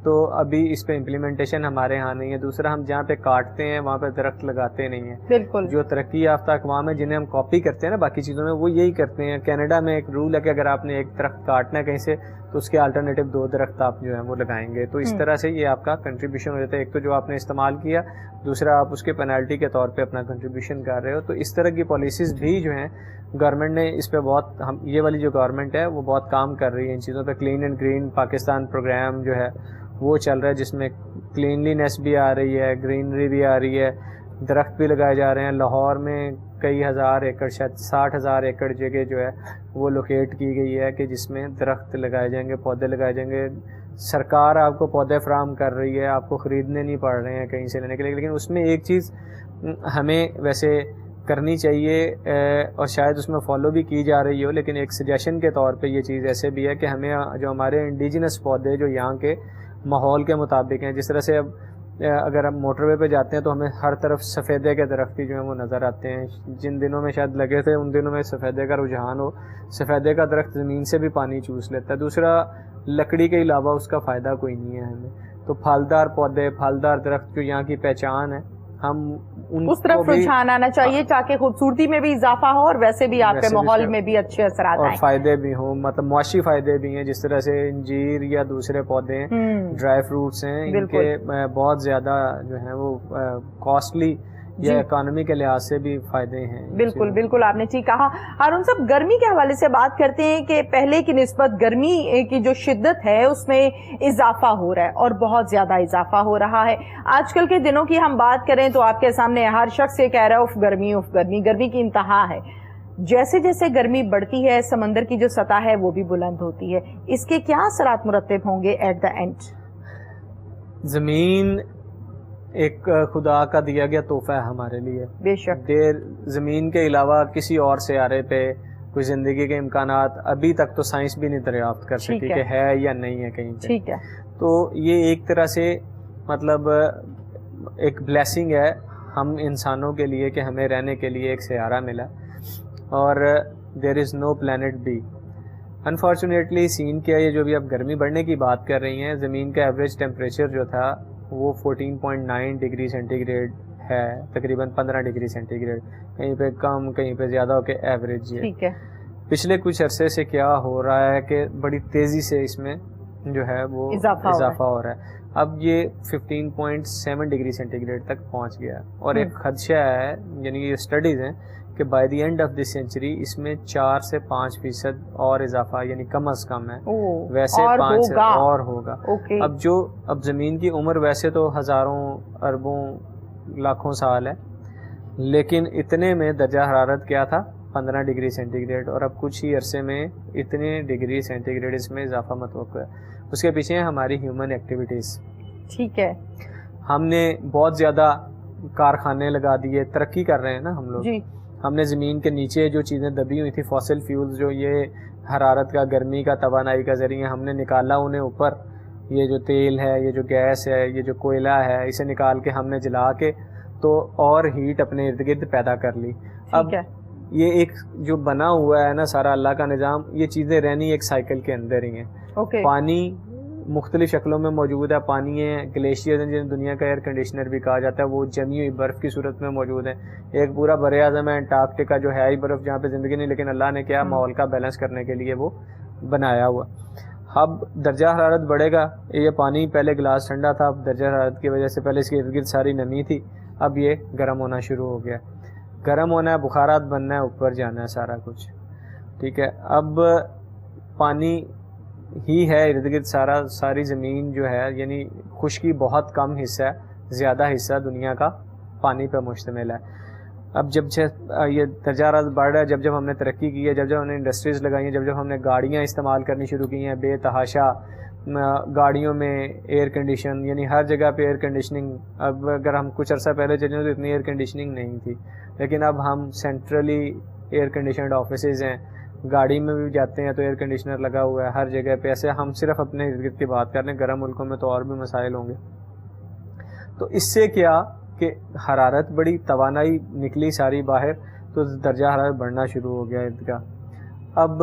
تو ابھی اس پہ امپلیمنٹیشن ہمارے ہاں نہیں ہے. دوسرا ہم جہاں پہ کاٹتے ہیں وہاں پہ درخت لگاتے نہیں ہیں. بالکل. جو ترقی یافتہ اقوام ہے جنہیں ہم کاپی کرتے ہیں نا باقی چیزوں میں, وہ یہی کرتے ہیں. کینیڈا میں ایک رول ہے کہ اگر آپ نے ایک درخت کاٹنا ہے کہیں سے تو اس کے الٹرنیٹو 2 درخت آپ جو ہیں وہ لگائیں گے. تو اس طرح سے یہ آپ کا کنٹریبیوشن ہو جاتا ہے. ایک تو جو آپ نے استعمال کیا, دوسرا آپ اس کے پینالٹی کے طور پہ اپنا کنٹریبیوشن کر رہے ہو. تو اس طرح کی پالیسیز بھی جو ہیں گورنمنٹ نے اس پہ بہت, یہ والی جو گورنمنٹ ہے وہ بہت کام کر رہی ہے ان چیزوں پہ. Clean and green Pakistan programme جو ہے وہ چل رہا ہے جس میں کلینلینس بھی آ رہی ہے, گرینری بھی آ رہی ہے, درخت بھی لگائے جا رہے ہیں. لاہور میں کئی ہزار ایکڑ, شاید 60,000 ایکڑ جگہ جو ہے وہ لوکیٹ کی گئی ہے کہ جس میں درخت لگائے جائیں گے, پودے لگائے جائیں گے. سرکار آپ کو پودے فراہم کر رہی ہے, آپ کو خریدنے نہیں پڑ رہے ہیں کہیں سے لینے کے لیے. لیکن اس میں ایک چیز ہمیں ویسے کرنی چاہیے اور شاید اس میں فالو بھی کی جا رہی ہو, لیکن ایک سجیشن کے طور پہ یہ چیز ایسے بھی ہے کہ ہمیں جو ہمارے انڈیجنس پودے جو یہاں کے ماحول کے مطابق ہیں, جس طرح سے اب اگر ہم موٹر وے پہ جاتے ہیں تو ہمیں ہر طرف سفیدے کے درخت جو ہیں وہ نظر آتے ہیں. جن دنوں میں شاید لگے تھے ان دنوں میں سفیدے کا رجحان ہو. سفیدے کا درخت زمین سے بھی پانی چوس لیتا ہے. دوسرا لکڑی کے علاوہ اس کا فائدہ کوئی نہیں ہے ہمیں. تو پھلدار پودے, پھلدار درخت جو یہاں کی پہچان ہے, ہم ان اس طرف رجحان آنا چاہیے تاکہ خوبصورتی میں بھی اضافہ ہو اور ویسے بھی آپ کے ماحول میں بھی اچھے اثرات آئیں, اور فائدے بھی ہوں, مطلب معاشی فائدے بھی ہیں. جس طرح سے انجیر یا دوسرے پودے ہیں, ڈرائی فروٹس ہیں, ان کے بہت زیادہ جو ہیں وہ کاسٹلی یا اکانومی کے لحاظ سے بھی فائدے ہیں. بالکل بالکل, آپ نے ٹھیک کہا. ہارون صاحب, گرمی کے حوالے سے بات کرتے ہیں کہ پہلے کی نسبت گرمی کی جو شدت ہے اس میں اضافہ ہو رہا ہے اور بہت زیادہ اضافہ ہو رہا ہے. آج کل کے دنوں کی ہم بات کریں تو آپ کے سامنے ہر شخص یہ کہہ رہا ہے اف گرمی, اف گرمی, گرمی کی انتہا ہے. جیسے جیسے گرمی بڑھتی ہے سمندر کی جو سطح ہے وہ بھی بلند ہوتی ہے. اس کے کیا اثرات مرتب ہوں گے ایٹ دا اینڈ؟ زمین ایک خدا کا دیا گیا تحفہ ہے ہمارے لیے. بے شک. زمین کے علاوہ کسی اور سیارے پہ کوئی زندگی کے امکانات ابھی تک تو سائنس بھی نہیں دریافت کر سکی کہ ہے یا نہیں ہے کہیں پہ. ٹھیک ہے. تو یہ ایک طرح سے مطلب ایک بلیسنگ ہے ہم انسانوں کے لیے کہ ہمیں رہنے کے لیے ایک سیارہ ملا, اور دیر از نو پلانٹ بی. انفارچونیٹلی سین کیا, یہ جو بھی اب گرمی بڑھنے کی بات کر رہی ہیں, زمین کا ایوریج ٹیمپریچر جو تھا وہ 14.9 ڈگری سینٹی گریڈ ہے, تقریباً 15 ڈگری سینٹی گریڈ, کہیں پہ کم کہیں پہ زیادہ ہو کے ایوریج. ٹھیک ہے. پچھلے کچھ عرصے سے کیا ہو رہا ہے کہ بڑی تیزی سے اس میں جو ہے وہ اضافہ ہو رہا ہے. اب یہ 15.7 ڈگری سینٹی گریڈ تک پہنچ گیا, اور ایک خدشہ ہے, یعنی یہ اسٹڈیز ہیں کہ by the end of this century اس میں 4 سے 5% اور اضافہ یعنی کم از کم ہے, ویسے 5 سے اور ہوگا. اب زمین کی عمر ویسے تو ہزاروں اربوں لاکھوں سال ہے, لیکن اتنے میں درجہ حرارت کیا تھا 15 ڈگری سینٹی گریڈ, اور اب کچھ ہی عرصے میں اتنے ڈگری سینٹی گریڈ اس میں اضافہ متوقع ہے. اس کے پیچھے ہماری ہیومن ایکٹیویٹیز. ٹھیک ہے. ہم نے بہت زیادہ کارخانے لگا دیے, ترقی کر رہے ہیں نا ہم لوگ. ہم نے زمین کے نیچے جو چیزیں دبی ہوئی تھی, فاسل فیولز جو یہ حرارت کا, گرمی کا, توانائی کا ذریعہ, ہم نے نکالا انہیں اوپر. یہ جو تیل ہے, یہ جو گیس ہے, یہ جو کوئلہ ہے, اسے نکال کے ہم نے جلا کے تو اور ہیٹ اپنے ارد گرد پیدا کر لی. اب یہ ایک جو بنا ہوا ہے نا سارا اللہ کا نظام, یہ چیزیں رہنی ایک سائیکل کے اندر ہی ہیں. پانی مختلف شکلوں میں موجود ہے. پانی ہے, گلیشیئر ہیں جنہیں دنیا کا ایئر کنڈیشنر بھی کہا جاتا ہے, وہ جمی ہوئی برف کی صورت میں موجود ہے. ایک پورا بر اعظم ہے انٹارکٹیکا جو ہے ہی برف, جہاں پہ زندگی نہیں, لیکن اللہ نے کیا ماحول کا بیلنس کرنے کے لیے وہ بنایا ہوا. اب درجہ حرارت بڑھے گا, یہ پانی پہلے گلاس ٹھنڈا تھا, اب درجہ حرارت کی وجہ سے پہلے اس کے ارد گرد ساری نمی تھی, اب یہ گرم ہونا شروع ہو گیا. گرم ہونا ہے, بخارات بننا ہے, اوپر جانا ہے سارا کچھ. ٹھیک ہے. اب پانی ہی ہے ارد گرد ساری زمین جو ہے, یعنی خشکی بہت کم حصہ ہے, زیادہ حصہ دنیا کا پانی پہ مشتمل ہے. اب جب یہ درجہ حرارت بڑھ رہا ہے, جب ہم نے ترقی کی ہے, جب ہم نے انڈسٹریز لگائی ہیں, جب ہم نے گاڑیاں استعمال کرنی شروع کی ہیں, بے تحاشا گاڑیوں میں ایئر کنڈیشن, یعنی ہر جگہ پہ ایئر کنڈیشننگ. اب اگر ہم کچھ عرصہ پہلے چلیں تو اتنی ایئر کنڈیشننگ نہیں تھی, لیکن اب ہم سینٹرلی ایئر کنڈیشنڈ آفیسز ہیں, گاڑی میں بھی جاتے ہیں تو ایئر کنڈیشنر لگا ہوا ہے ہر جگہ پہ. ایسے ہم صرف اپنے ارد گرد کی بات کر رہے ہیں, گرم ملکوں میں تو اور بھی مسائل ہوں گے. تو اس سے کیا کہ حرارت بڑی, توانائی نکلی ساری باہر, تو درجہ حرارت بڑھنا شروع ہو گیا ارد کا. اب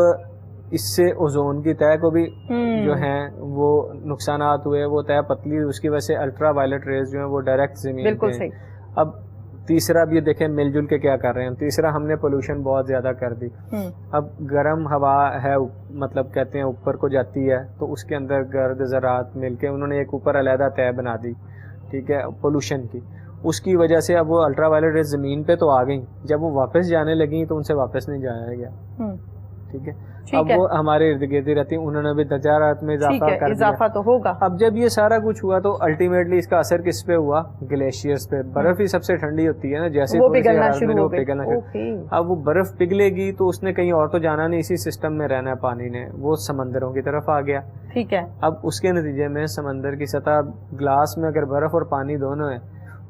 اس سے اوزون کی تہ کو بھی جو ہیں وہ نقصانات ہوئے, وہ تہ پتلی ہوئی, اس کی وجہ سے الٹرا وائلٹ ریز جو ہیں وہ ڈائریکٹ زمین پہ. اب تیسرا بھی دیکھیں مل جل کے کیا کر رہے ہیں, تیسرا ہم نے پولوشن بہت زیادہ کر دی. اب گرم ہوا ہے, مطلب کہتے ہیں اوپر کو جاتی ہے, تو اس کے اندر گرد ذرات مل کے انہوں نے ایک اوپر علیحدہ تہ بنا دی, ٹھیک ہے, پولوشن کی. اس کی وجہ سے اب وہ الٹرا وائلٹ ریز زمین پہ تو آ گئیں, جب وہ واپس جانے لگیں تو ان سے واپس نہیں جایا گیا, ٹھیک ہے. اب وہ ہمارے ارد گرد رہتی ہیں, انہوں نے بھی درجہ حرارت میں اضافہ تو ہوگا. اب جب یہ سارا کچھ ہوا تو الٹیمیٹلی اس کا اثر کس پہ ہوا؟ گلیشیئرز پہ. برف ہی سب سے ٹھنڈی ہوتی ہے نا, جیسے وہ پگھلنا شروع ہو گئی. اب وہ برف پگھلے گی تو اس نے کہیں اور تو جانا نہیں, اسی سسٹم میں رہنا ہے پانی نے, وہ سمندروں کی طرف آ گیا, ٹھیک ہے. اب اس کے نتیجے میں سمندر کی سطح گلاس میں اگر برف اور پانی دونوں ہیں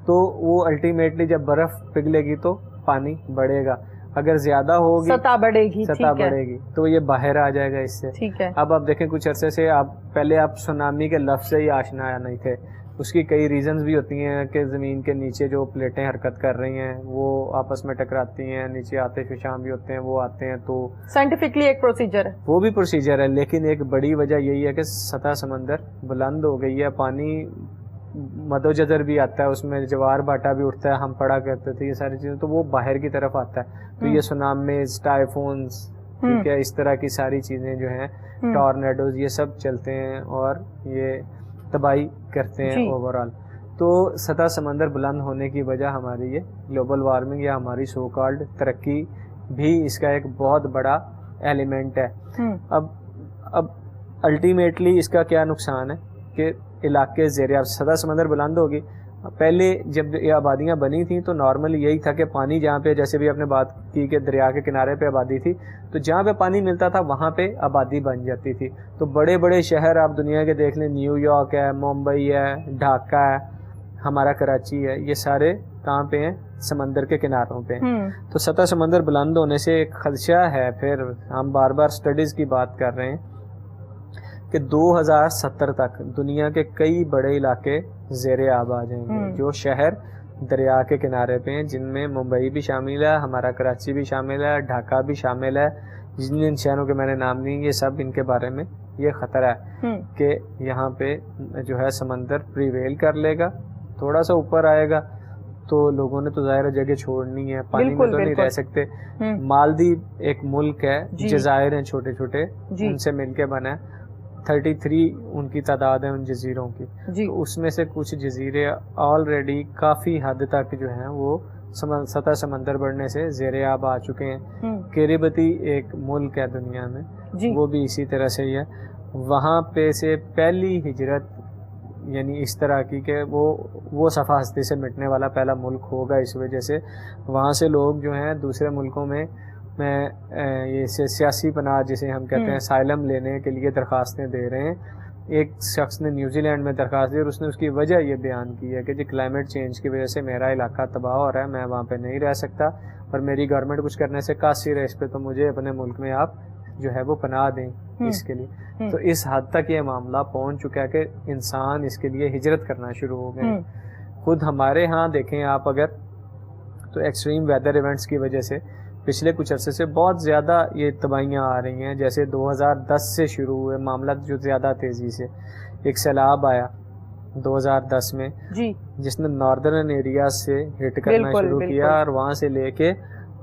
تو وہ الٹیمیٹلی جب برف پگھلے گی تو پانی بڑھے گا, اگر زیادہ ہوگی سطح بڑھے گی تو یہ باہر آ جائے گا اس سے. ٹھیک ہے. اب آپ دیکھیں کچھ عرصے سے پہلے آپ سونامی کے لفظ سے ہی آشنا نہیں تھے, اس کی کئی ریزنز بھی ہوتی ہیں کہ زمین کے نیچے جو پلیٹیں حرکت کر رہی ہیں وہ آپس میں ٹکراتی ہیں, نیچے آتش فشاں بھی ہوتے ہیں, وہ آتے ہیں, تو سائنٹیفکلی ایک پروسیجر ہے, وہ بھی پروسیجر ہے. لیکن ایک بڑی وجہ یہی ہے کہ سطح سمندر بلند ہو گئی ہے, پانی مد و جزر بھی آتا ہے, اس میں جوار باٹا بھی اٹھتا ہے, ہم پڑھا کرتے تھے یہ ساری چیزیں, تو وہ باہر کی طرف آتا ہے. تو یہ سونامیز, ٹائفونز, ٹھیک ہے, اس طرح کی ساری چیزیں جو ہیں, ٹورنیڈوز, یہ سب چلتے ہیں اور یہ تباہی کرتے ہیں اوور آل. تو سطح سمندر بلند ہونے کی وجہ ہماری یہ گلوبل وارمنگ یا ہماری سو کالڈ ترقی بھی اس کا ایک بہت بڑا ایلیمنٹ ہے. اب الٹیمیٹلی اس کا کیا نقصان ہے کہ علاقے زیر آب, سطح سمندر بلند ہوگی. پہلے جب یہ آبادیاں بنی تھیں تو نارملی یہی تھا کہ پانی جہاں پہ, جیسے بھی آپ نے بات کی کہ دریا کے کنارے پہ آبادی تھی, تو جہاں پہ پانی ملتا تھا وہاں پہ آبادی بن جاتی تھی. تو بڑے بڑے شہر آپ دنیا کے دیکھ لیں, نیو یارک ہے, ممبئی ہے, ڈھاکہ ہے, ہمارا کراچی ہے, یہ سارے کہاں پہ ہیں؟ سمندر کے کناروں پہ ہیں. تو سطح سمندر بلند ہونے سے ایک خدشہ ہے, پھر ہم بار بار سٹڈیز کی بات کر رہے ہیں کہ 2070 تک دنیا کے کئی بڑے علاقے زیر آب آ جائیں گے, جو شہر دریا کے کنارے پہ ہیں, جن میں ممبئی بھی شامل ہے, ہمارا کراچی بھی شامل ہے, ڈھاکہ بھی شامل ہے. جن شہروں کے میں نے نام نہیں, یہ سب ان کے بارے میں یہ خطرہ ہے کہ یہاں پہ جو ہے سمندر پریویل کر لے گا, تھوڑا سا اوپر آئے گا تو لوگوں نے تو ظاہر جگہ چھوڑنی ہے, پانی میں تو نہیں رہ سکتے. مالدیو ایک ملک ہے, جزائر ہیں چھوٹے چھوٹے, ان سے مل کے بنا ہے, 33 ان کی تعداد ہے ان جزیروں کی. تو اس میں سے کچھ جزیرے آلریڈی کافی حد تک جو ہیں وہ سطح سمندر بڑھنے سے زیر آب آ چکے ہیں. کیریبتی ایک ملک ہے دنیا میں, وہ بھی اسی طرح سے ہی ہے. وہاں پہ سے پہلی ہجرت یعنی اس طرح کی کہ وہ صفحہ ہستی سے مٹنے والا پہلا ملک ہوگا, اس وجہ سے وہاں سے لوگ جو ہیں دوسرے ملکوں میں یہ سیاسی پناہ جسے ہم کہتے ہیں اسائلم لینے کے لیے درخواستیں دے رہے ہیں. ایک شخص نے نیوزی لینڈ میں درخواست دی اور اس نے اس کی وجہ یہ بیان کی ہے کہ جی کلائمیٹ چینج کی وجہ سے میرا علاقہ تباہ ہو رہا ہے, میں وہاں پہ نہیں رہ سکتا اور میری گورنمنٹ کچھ کرنے سے قاصر ہے اس پہ, تو مجھے اپنے ملک میں آپ جو ہے وہ پناہ دیں اس کے لیے. تو اس حد تک یہ معاملہ پہنچ چکا ہے کہ انسان اس کے لیے ہجرت کرنا شروع ہو گئے. خود ہمارے ہاں دیکھیں آپ اگر, تو ایکسٹریم ویدر ایونٹس کی وجہ سے پچھلے کچھ عرصے سے بہت زیادہ یہ تباہیاں آ رہی ہیں. جیسے 2010 سے شروع ہوئے معاملات جو زیادہ تیزی سے, ایک سیلاب آیا 2010 میں جس نے ناردرن ایریاز سے ہٹ کرنا شروع کیا اور وہاں سے لے کے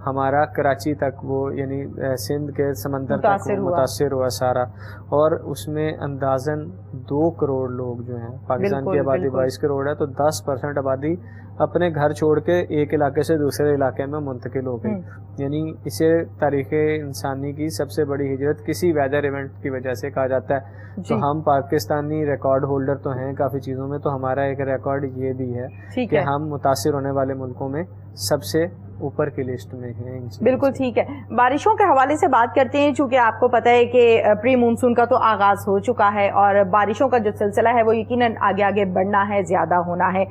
ہمارا کراچی تک وہ یعنی سندھ کے سمندر تک متاثر ہوا سارا. اور اس میں اندازاً 2 کروڑ لوگ جو ہیں, پاکستان کی آبادی 22 کروڑ ہے, تو 10% آبادی اپنے گھر چھوڑ کے ایک علاقے سے دوسرے علاقے میں منتقل ہو گئی. یعنی اسے تاریخ انسانی کی سب سے بڑی ہجرت کسی ویدر ایونٹ کی وجہ سے کہا جاتا ہے. تو ہم پاکستانی ریکارڈ ہولڈر تو ہیں کافی چیزوں میں, تو ہمارا ایک ریکارڈ یہ بھی ہے کہ ہم متاثر ہونے والے ملکوں میں سب سے اوپر کی لسٹ میں ہیں. بالکل ٹھیک ہے. بارشوں کے حوالے سے بات کرتے ہیں, چونکہ آپ کو پتہ ہے کہ پری مونسون کا تو آغاز ہو چکا ہے اور بارشوں کا جو سلسلہ ہے وہ یقیناً آگے آگے بڑھنا ہے, زیادہ ہونا ہے.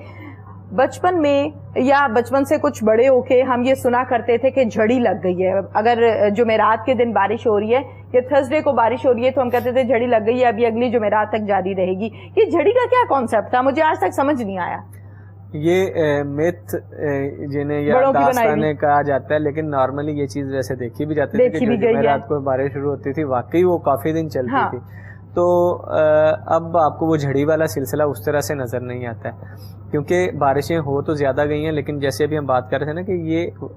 بچپن میں یا بچپن سے کچھ بڑے ہو کے ہم یہ سنا کرتے تھے کہ جھڑی لگ گئی ہے. اگر جمعرات کے دن بارش ہو رہی ہے یا تھرسڈے کو بارش ہو رہی ہے تو ہم کہتے تھے جھڑی لگ گئی ہے, ابھی اگلی جمعرات تک جاری رہے گی. یہ جھڑی کا کیا کانسیپٹ تھا؟ مجھے آج تک سمجھ نہیں آیا. یہ میتھ جنہیں یا داستانیں کہا جاتا ہے، لیکن نارملی یہ چیز ویسے دیکھی بھی جاتی تھی کہ جمعرات کو بارش شروع ہوتی تھی، واقعی وہ کافی دن چلتی تھی. تو اب آپ کو وہ جھڑی والا سلسلہ اس طرح سے نظر نہیں آتا ہے، کیونکہ بارشیں ہو تو زیادہ گئی ہیں، لیکن جیسے ابھی ہم بات کر رہے تھے نا کہ یہ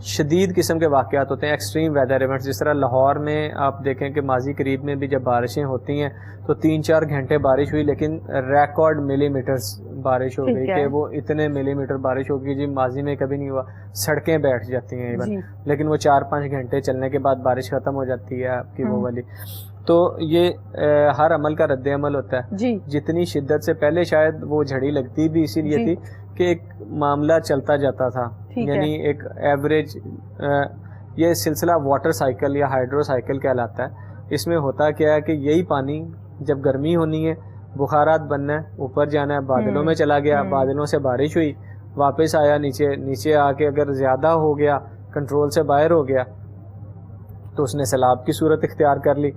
شدید قسم کے واقعات ہوتے ہیں، ایکسٹریم ویدر ایونٹس. جس طرح لاہور میں آپ دیکھیں کہ ماضی قریب میں بھی جب بارشیں ہوتی ہیں تو 3-4 گھنٹے بارش ہوئی، لیکن ریکارڈ ملی میٹرز بارش ہو گئی کہ وہ اتنے ملی میٹر بارش ہوگی جی ماضی میں کبھی نہیں ہوا. سڑکیں بیٹھ جاتی ہیں ایون، لیکن وہ 4-5 گھنٹے چلنے کے بعد بارش ختم ہو جاتی ہے آپ کی وہ والی. تو یہ ہر عمل کا رد عمل ہوتا ہے. جتنی شدت سے پہلے شاید وہ جھڑی لگتی بھی اسی لیے تھی کہ ایک معاملہ چلتا جاتا تھا، یعنی ایک ایوریج. یہ سلسلہ واٹر سائیکل یا ہائیڈرو سائیکل کہلاتا ہے. اس میں ہوتا کیا ہے کہ یہی پانی جب گرمی ہونی ہے، بخارات بننا ہے، اوپر جانا ہے، بادلوں میں چلا گیا، بادلوں سے بارش ہوئی، واپس آیا نیچے آ کے اگر زیادہ ہو گیا، کنٹرول سے باہر ہو گیا تو اس نے سیلاب کی صورت اختیار کر لی.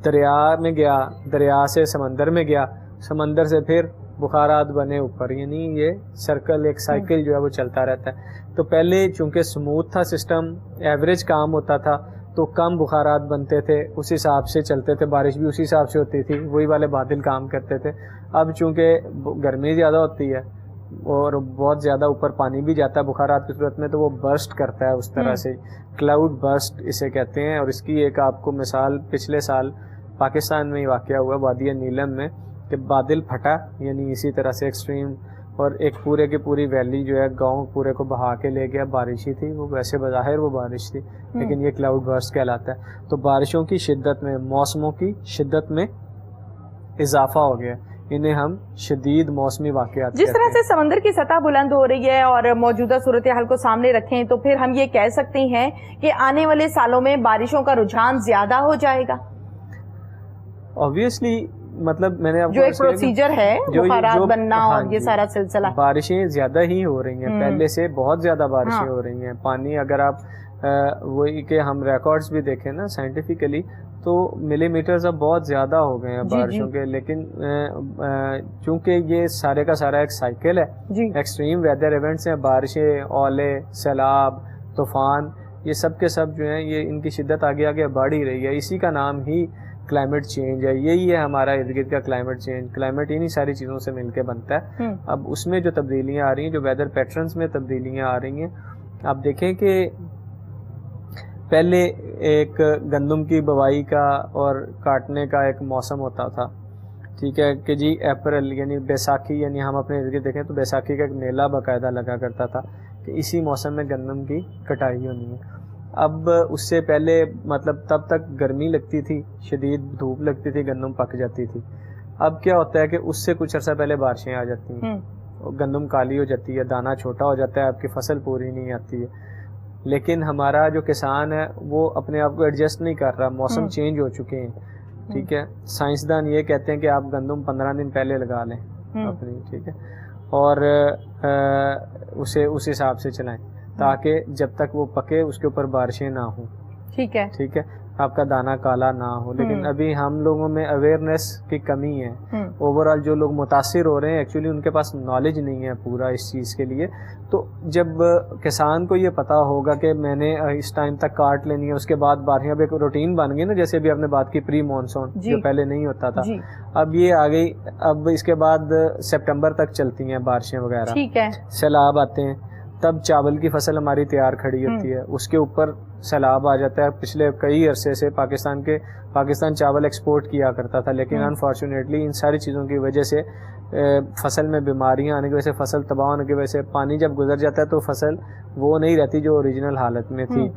دریا میں گیا، دریا سے سمندر میں گیا، سمندر سے پھر بخارات بنے اوپر، یعنی یہ سرکل ایک سائیکل جو ہے وہ چلتا رہتا ہے. تو پہلے چونکہ سموتھ تھا سسٹم، ایوریج کام ہوتا تھا تو کم بخارات بنتے تھے، اس حساب سے چلتے تھے، بارش بھی اسی حساب سے ہوتی تھی، وہی والے بادل کام کرتے تھے. اب چونکہ گرمی زیادہ ہوتی ہے اور بہت زیادہ اوپر پانی بھی جاتا ہے بخارات کی صورت میں، تو وہ برسٹ کرتا ہے اس طرح سے، کلاؤڈ برسٹ اسے کہتے ہیں. اور اس کی ایک آپ کو مثال پچھلے سال پاکستان میں ہی واقعہ ہوا وادی نیلم میں کہ بادل پھٹا، یعنی اسی طرح سے ایکسٹریم، اور ایک پورے کی پوری ویلی جو ہے گاؤں پورے کو بہا کے لے گیا. بارش ہی تھی وہ، ویسے بظاہر وہ بارش تھی لیکن یہ کلاؤڈ برسٹ کہلاتا ہے. تو بارشوں کی شدت میں، موسموں کی شدت میں اضافہ ہو گیا، انہیں ہم شدید موسمی واقعات. جس طرح سے سمندر کی سطح بلند ہو رہی ہے اور موجودہ صورتحال کو سامنے رکھیں تو پھر ہم یہ کہہ سکتے ہیں کہ آنے والے سالوں میں بارشوں کا رجحان زیادہ ہو جائے گا. Obviously مطلب میں نے آپ کو جو ایک پروسیجر ہے بخارات بننا اور یہ سارا سلسلہ، بارشیں زیادہ ہی ہو رہی ہیں، پہلے سے بہت زیادہ بارشیں ہو رہی ہیں. پانی اگر آپ وہی کہ ہم ریکارڈز بھی دیکھیں نا سائنٹیفکلی تو ملی میٹرز اب بہت زیادہ ہو گئے ہیں بارشوں کے. لیکن چونکہ یہ سارے کا سارا ایک سائیکل ہے، ایکسٹریم ویدر ایونٹس ہیں، بارشیں، اولے، سیلاب، طوفان، یہ سب کے سب جو ہیں یہ ان کی شدت آگے آگے بڑھ ہی رہی ہے. اسی کا نام ہی کلائمیٹ چینج ہے. یہی ہے ہمارا ارد گرد کا کلائمیٹ چینج. کلائمیٹ انہی ساری چیزوں سے مل کے بنتا ہے. اب اس میں جو تبدیلیاں آ رہی ہیں، جو ویدر پیٹرنز میں تبدیلیاں آ رہی ہیں، آپ دیکھیں کہ پہلے ایک گندم کی بوائی کا اور کاٹنے کا ایک موسم ہوتا تھا، ٹھیک ہے کہ جی اپریل، یعنی بیساکھی، یعنی ہم اپنے ارد گرد دیکھیں تو بیساکھی کا ایک میلہ باقاعدہ لگا کرتا تھا کہ اسی موسم میں گندم کی کٹائی ہونی ہے. اب اس سے پہلے مطلب تب تک گرمی لگتی تھی، شدید دھوپ لگتی تھی، گندم پک جاتی تھی. اب کیا ہوتا ہے کہ اس سے کچھ عرصہ پہلے بارشیں آ جاتی ہیں، گندم کالی ہو جاتی ہے، دانہ چھوٹا ہو جاتا ہے، آپ کی فصل پوری نہیں آتی ہے. لیکن ہمارا جو کسان ہے وہ اپنے آپ کو ایڈجسٹ نہیں کر رہا، موسم چینج ہو چکے ہیں، ٹھیک ہے. سائنسدان یہ کہتے ہیں کہ آپ گندم 15 دن پہلے لگا لیں اپنی، ٹھیک ہے، اور اسے اس حساب سے چلائیں تاکہ جب تک وہ پکے اس کے اوپر بارشیں نہ ہوں، ٹھیک ہے، آپ کا دانہ کالا نہ ہو. لیکن ابھی ہم لوگوں میں اویئرنیس کی کمی ہے. اوور آل جو لوگ متاثر ہو رہے ہیں ایکچولی ان کے پاس نالج نہیں ہے پورا اس چیز کے لیے. تو جب کسان کو یہ پتا ہوگا کہ میں نے اس ٹائم تک کاٹ لینی ہے، اس کے بعد بارشیں، اب ایک روٹین بن گئی نا، جیسے ابھی آپ نے بات کی پری مانسون جو پہلے نہیں ہوتا تھا، اب یہ آ گئی. اب اس کے بعد سپٹمبر تک چلتی ہیں بارشیں وغیرہ، سیلاب آتے ہیں، تب چاول کی فصل ہماری تیار کھڑی ہوتی ہے، اس کے اوپر سیلاب آ جاتا ہے. پچھلے کئی عرصے سے پاکستان چاول ایکسپورٹ کیا کرتا تھا، لیکن انفارچونیٹلی ان ساری چیزوں کی وجہ سے، فصل میں بیماریاں آنے کی وجہ سے، فصل تباہ ہونے کی وجہ سے، پانی جب گزر جاتا ہے تو فصل وہ نہیں رہتی جو اوریجنل حالت میں تھی.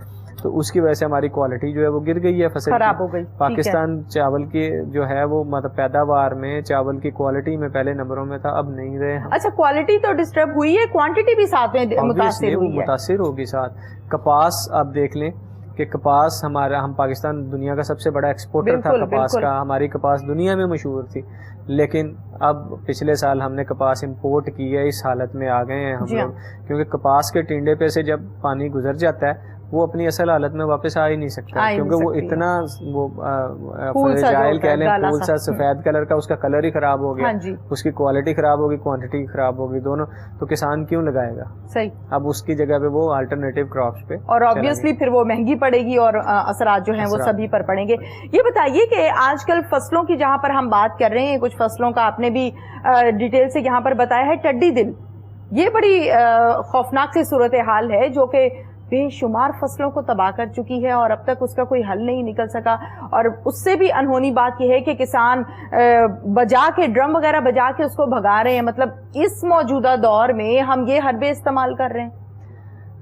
تو اس کی وجہ سے ہماری کوالٹی جو ہے وہ گر گئی ہے، فصل خراب ہو گئی. پاکستان چاول کی جو ہے وہ مطلب پیداوار میں، چاول کی کوالٹی میں پہلے نمبروں میں تھا، اب نہیں رہے. اچھا، کوالٹی تو ڈسٹرب ہوئی ہے، کوانٹٹی بھی ساتھ میں متاثر ہوگی ساتھ. کپاس آپ دیکھ لیں کہ کپاس ہم پاکستان دنیا کا سب سے بڑا ایکسپورٹر تھا کپاس کا، ہماری کپاس دنیا میں مشہور تھی. لیکن اب پچھلے سال ہم نے کپاس امپورٹ کی ہے، اس حالت میں آ گئے ہیں ہم لوگ، کیونکہ کپاس کے ٹینڈے پہ سے جب پانی گزر جاتا ہے وہ اپنی اصل حالت میں واپس آ ہی نہیں سکتا، کیونکہ وہ اتنا وہ فریجائل کہہ لیں، پھول سا سفید کلر کا، اس کا کلر ہی خراب ہو گیا، اس کی کوالٹی خراب ہوگی، کوانٹٹی خراب ہوگی، دونوں، تو کسان کیوں لگائے گا؟ صحیح. اب اس کی جگہ پہ وہ آلٹرنیٹیو کراپس پہ، اور آبویسلی پھر وہ مہنگی پڑے گی اور اثرات جو ہیں وہ سبھی پر پڑیں گے. یہ بتائیے کہ آج کل فصلوں کی جہاں پر ہم بات کر رہے ہیں، کچھ فصلوں کا آپ نے بھی ڈیٹیل سے یہاں پر بتایا ہے، ٹڈی دل یہ بڑی خوفناک سی صورتحال ہے جو کہ بے شمار فصلوں کو تباہ کر چکی ہے اور اب تک اس کا کوئی حل نہیں نکل سکا. اور اس سے بھی انہونی بات یہ ہے کہ کسان بجا کے ڈرم وغیرہ بجا کے اس کو بھگا رہے ہیں. مطلب اس موجودہ دور میں ہم یہ حربے استعمال کر رہے ہیں.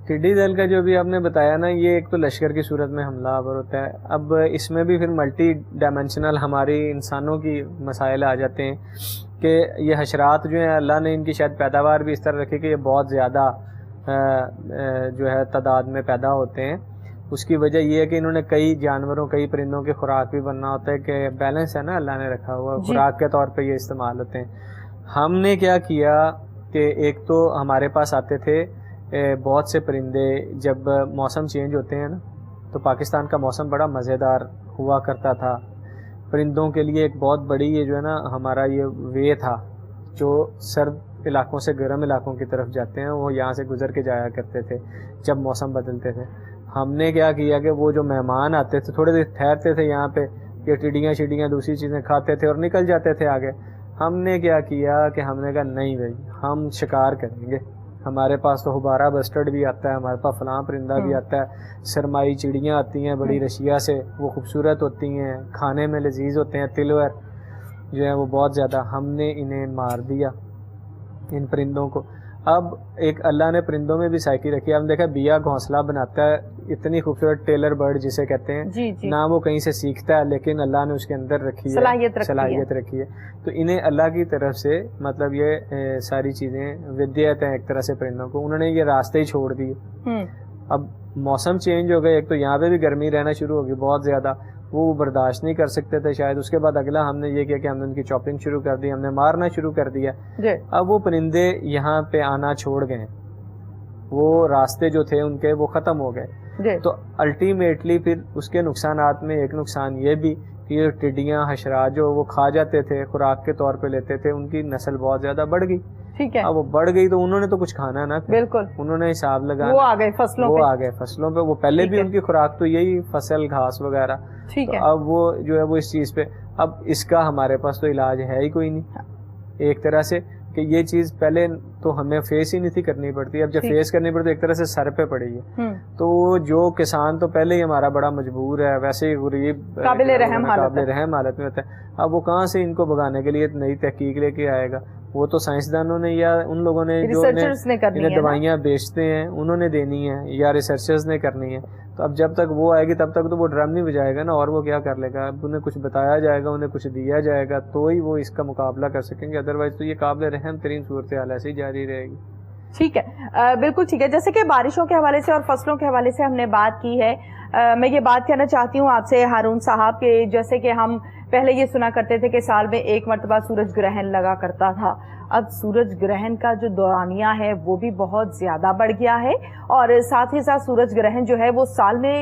ٹڈی دل کا جو بھی آپ نے بتایا نا، یہ ایک تو لشکر کی صورت میں حملہ آور ہوتا ہے. اب اس میں بھی پھر ملٹی ڈائمینشنل ہماری انسانوں کی مسائل آ جاتے ہیں کہ یہ حشرات جو ہیں، اللہ نے ان کی شاید پیداوار بھی اس طرح رکھی کہ یہ بہت زیادہ جو ہے تعداد میں پیدا ہوتے ہیں. اس کی وجہ یہ ہے کہ انہوں نے کئی جانوروں، کئی پرندوں کی خوراک بھی بننا ہوتا ہے، کہ بیلنس ہے نا اللہ نے رکھا ہوا، خوراک کے طور پہ یہ استعمال ہوتے ہیں. ہم نے کیا کیا کہ ایک تو ہمارے پاس آتے تھے بہت سے پرندے، جب موسم چینج ہوتے ہیں نا، تو پاکستان کا موسم بڑا مزیدار ہوا کرتا تھا. پرندوں کے لیے ایک بہت بڑی یہ جو ہے نا ہمارا یہ وے تھا، جو سرد علاقوں سے گرم علاقوں کی طرف جاتے ہیں، وہ یہاں سے گزر کے جایا کرتے تھے جب موسم بدلتے تھے. ہم نے کیا کیا کہ وہ جو مہمان آتے تھے تھوڑے دیر ٹھہرتے تھے یہاں پہ، یہ ٹڈیاں شڈیاں دوسری چیزیں کھاتے تھے اور نکل جاتے تھے آگے. ہم نے کیا کیا کہ ہم نے کہا نہیں بھائی ہم شکار کریں گے. ہمارے پاس تو غبارہ بسٹرڈ بھی آتا ہے، ہمارے پاس فلاں پرندہ بھی آتا ہے، سرمائی چڑیاں آتی ہیں بڑی رشیا سے، وہ خوبصورت ہوتی ہیں، کھانے میں لذیذ ہوتے ہیں، تلور جو ہے وہ بہت زیادہ. ہم نے انہیں مار دیا ان پرندوں کو. اب ایک اللہ نے پرندوں میں بھی سائیکی رکھی ہے. ہم دیکھا بیا گھونسلہ بناتا ہے، اتنی خوبصورت ٹیلر برڈ جسے کہتے ہیں، نہ وہ کہیں سے سیکھتا ہے، لیکن اللہ نے اس کے اندر رکھی ہے، صلاحیت رکھی ہے. تو انہیں اللہ کی طرف سے مطلب یہ ساری چیزیں ودیت ہیں ایک طرح سے پرندوں کو، انہوں نے یہ راستے ہی چھوڑ دیے. اب موسم چینج ہو گئے، ایک تو یہاں پہ بھی گرمی رہنا شروع ہوگی بہت زیادہ، وہ برداشت نہیں کر سکتے تھے شاید. اس کے بعد اگلا ہم نے یہ کیا کہ ہم نے ان کی چاپنگ شروع کر دی، ہم نے مارنا شروع کر دیا. اب وہ پرندے یہاں پہ آنا چھوڑ گئے، وہ راستے جو تھے ان کے وہ ختم ہو گئے. تو الٹیمیٹلی پھر اس کے نقصانات میں ایک نقصان یہ بھی کہ یہ ٹڈیاں حشرات جو وہ کھا جاتے تھے، خوراک کے طور پہ لیتے تھے، ان کی نسل بہت زیادہ بڑھ گئی. ٹھیک ہے، اب وہ بڑھ گئی تو انہوں نے تو کچھ کھانا نا، بالکل انہوں نے حساب لگانا، وہ آ گئے فصلوں پہ. وہ پہلے بھی ان کی خوراک تو یہی فصل گھاس وغیرہ. تو اب وہ جو ہے وہ اس چیز پہ، اب اس کا ہمارے پاس تو علاج ہے ہی کوئی نہیں ایک طرح سے، کہ یہ چیز پہلے تو ہمیں فیس ہی نہیں تھی کرنی پڑتی. اب جب فیس کرنی پڑتی ایک طرح سے سر پہ پڑی ہے. تو جو کسان تو پہلے ہی ہمارا بڑا مجبور ہے، ویسے ہی غریب قابل رحم حالت میں ہوتا ہے. اب وہ کہاں سے ان کو بھگانے کے لیے نئی تحقیق لے کے آئے گا؟ وہ تو سائنسدانوں نے یا ان لوگوں نے جو انہیں دوائیاں بیچتے ہیں انہوں نے دینی ہے، یا ریسرچرز نے کرنی ہے. تو اب جب تک وہ آئے گی تب تک تو وہ ڈرم نہیں بجائے گا نا، اور وہ کیا کر لے گا؟ اب انہیں کچھ بتایا جائے گا، انہیں کچھ دیا جائے گا تو ہی وہ اس کا مقابلہ کر سکیں گے، ادروائز تو یہ قابل رحم ترین صورتحال ایسے ہی جاری رہے گی. ٹھیک ہے، بالکل ٹھیک ہے. جیسے کہ بارشوں کے حوالے سے اور فصلوں کے حوالے سے ہم نے بات کی ہے، میں یہ بات کہنا چاہتی ہوں آپ سے ہارون صاحب کہ جیسے کہ ہم پہلے یہ سنا کرتے تھے کہ سال میں ایک مرتبہ سورج گرہن لگا کرتا تھا. اب سورج گرہن کا جو دورانیہ ہے وہ بھی بہت زیادہ بڑھ گیا ہے، اور ساتھ ہی ساتھ سورج گرہن جو ہے وہ سال میں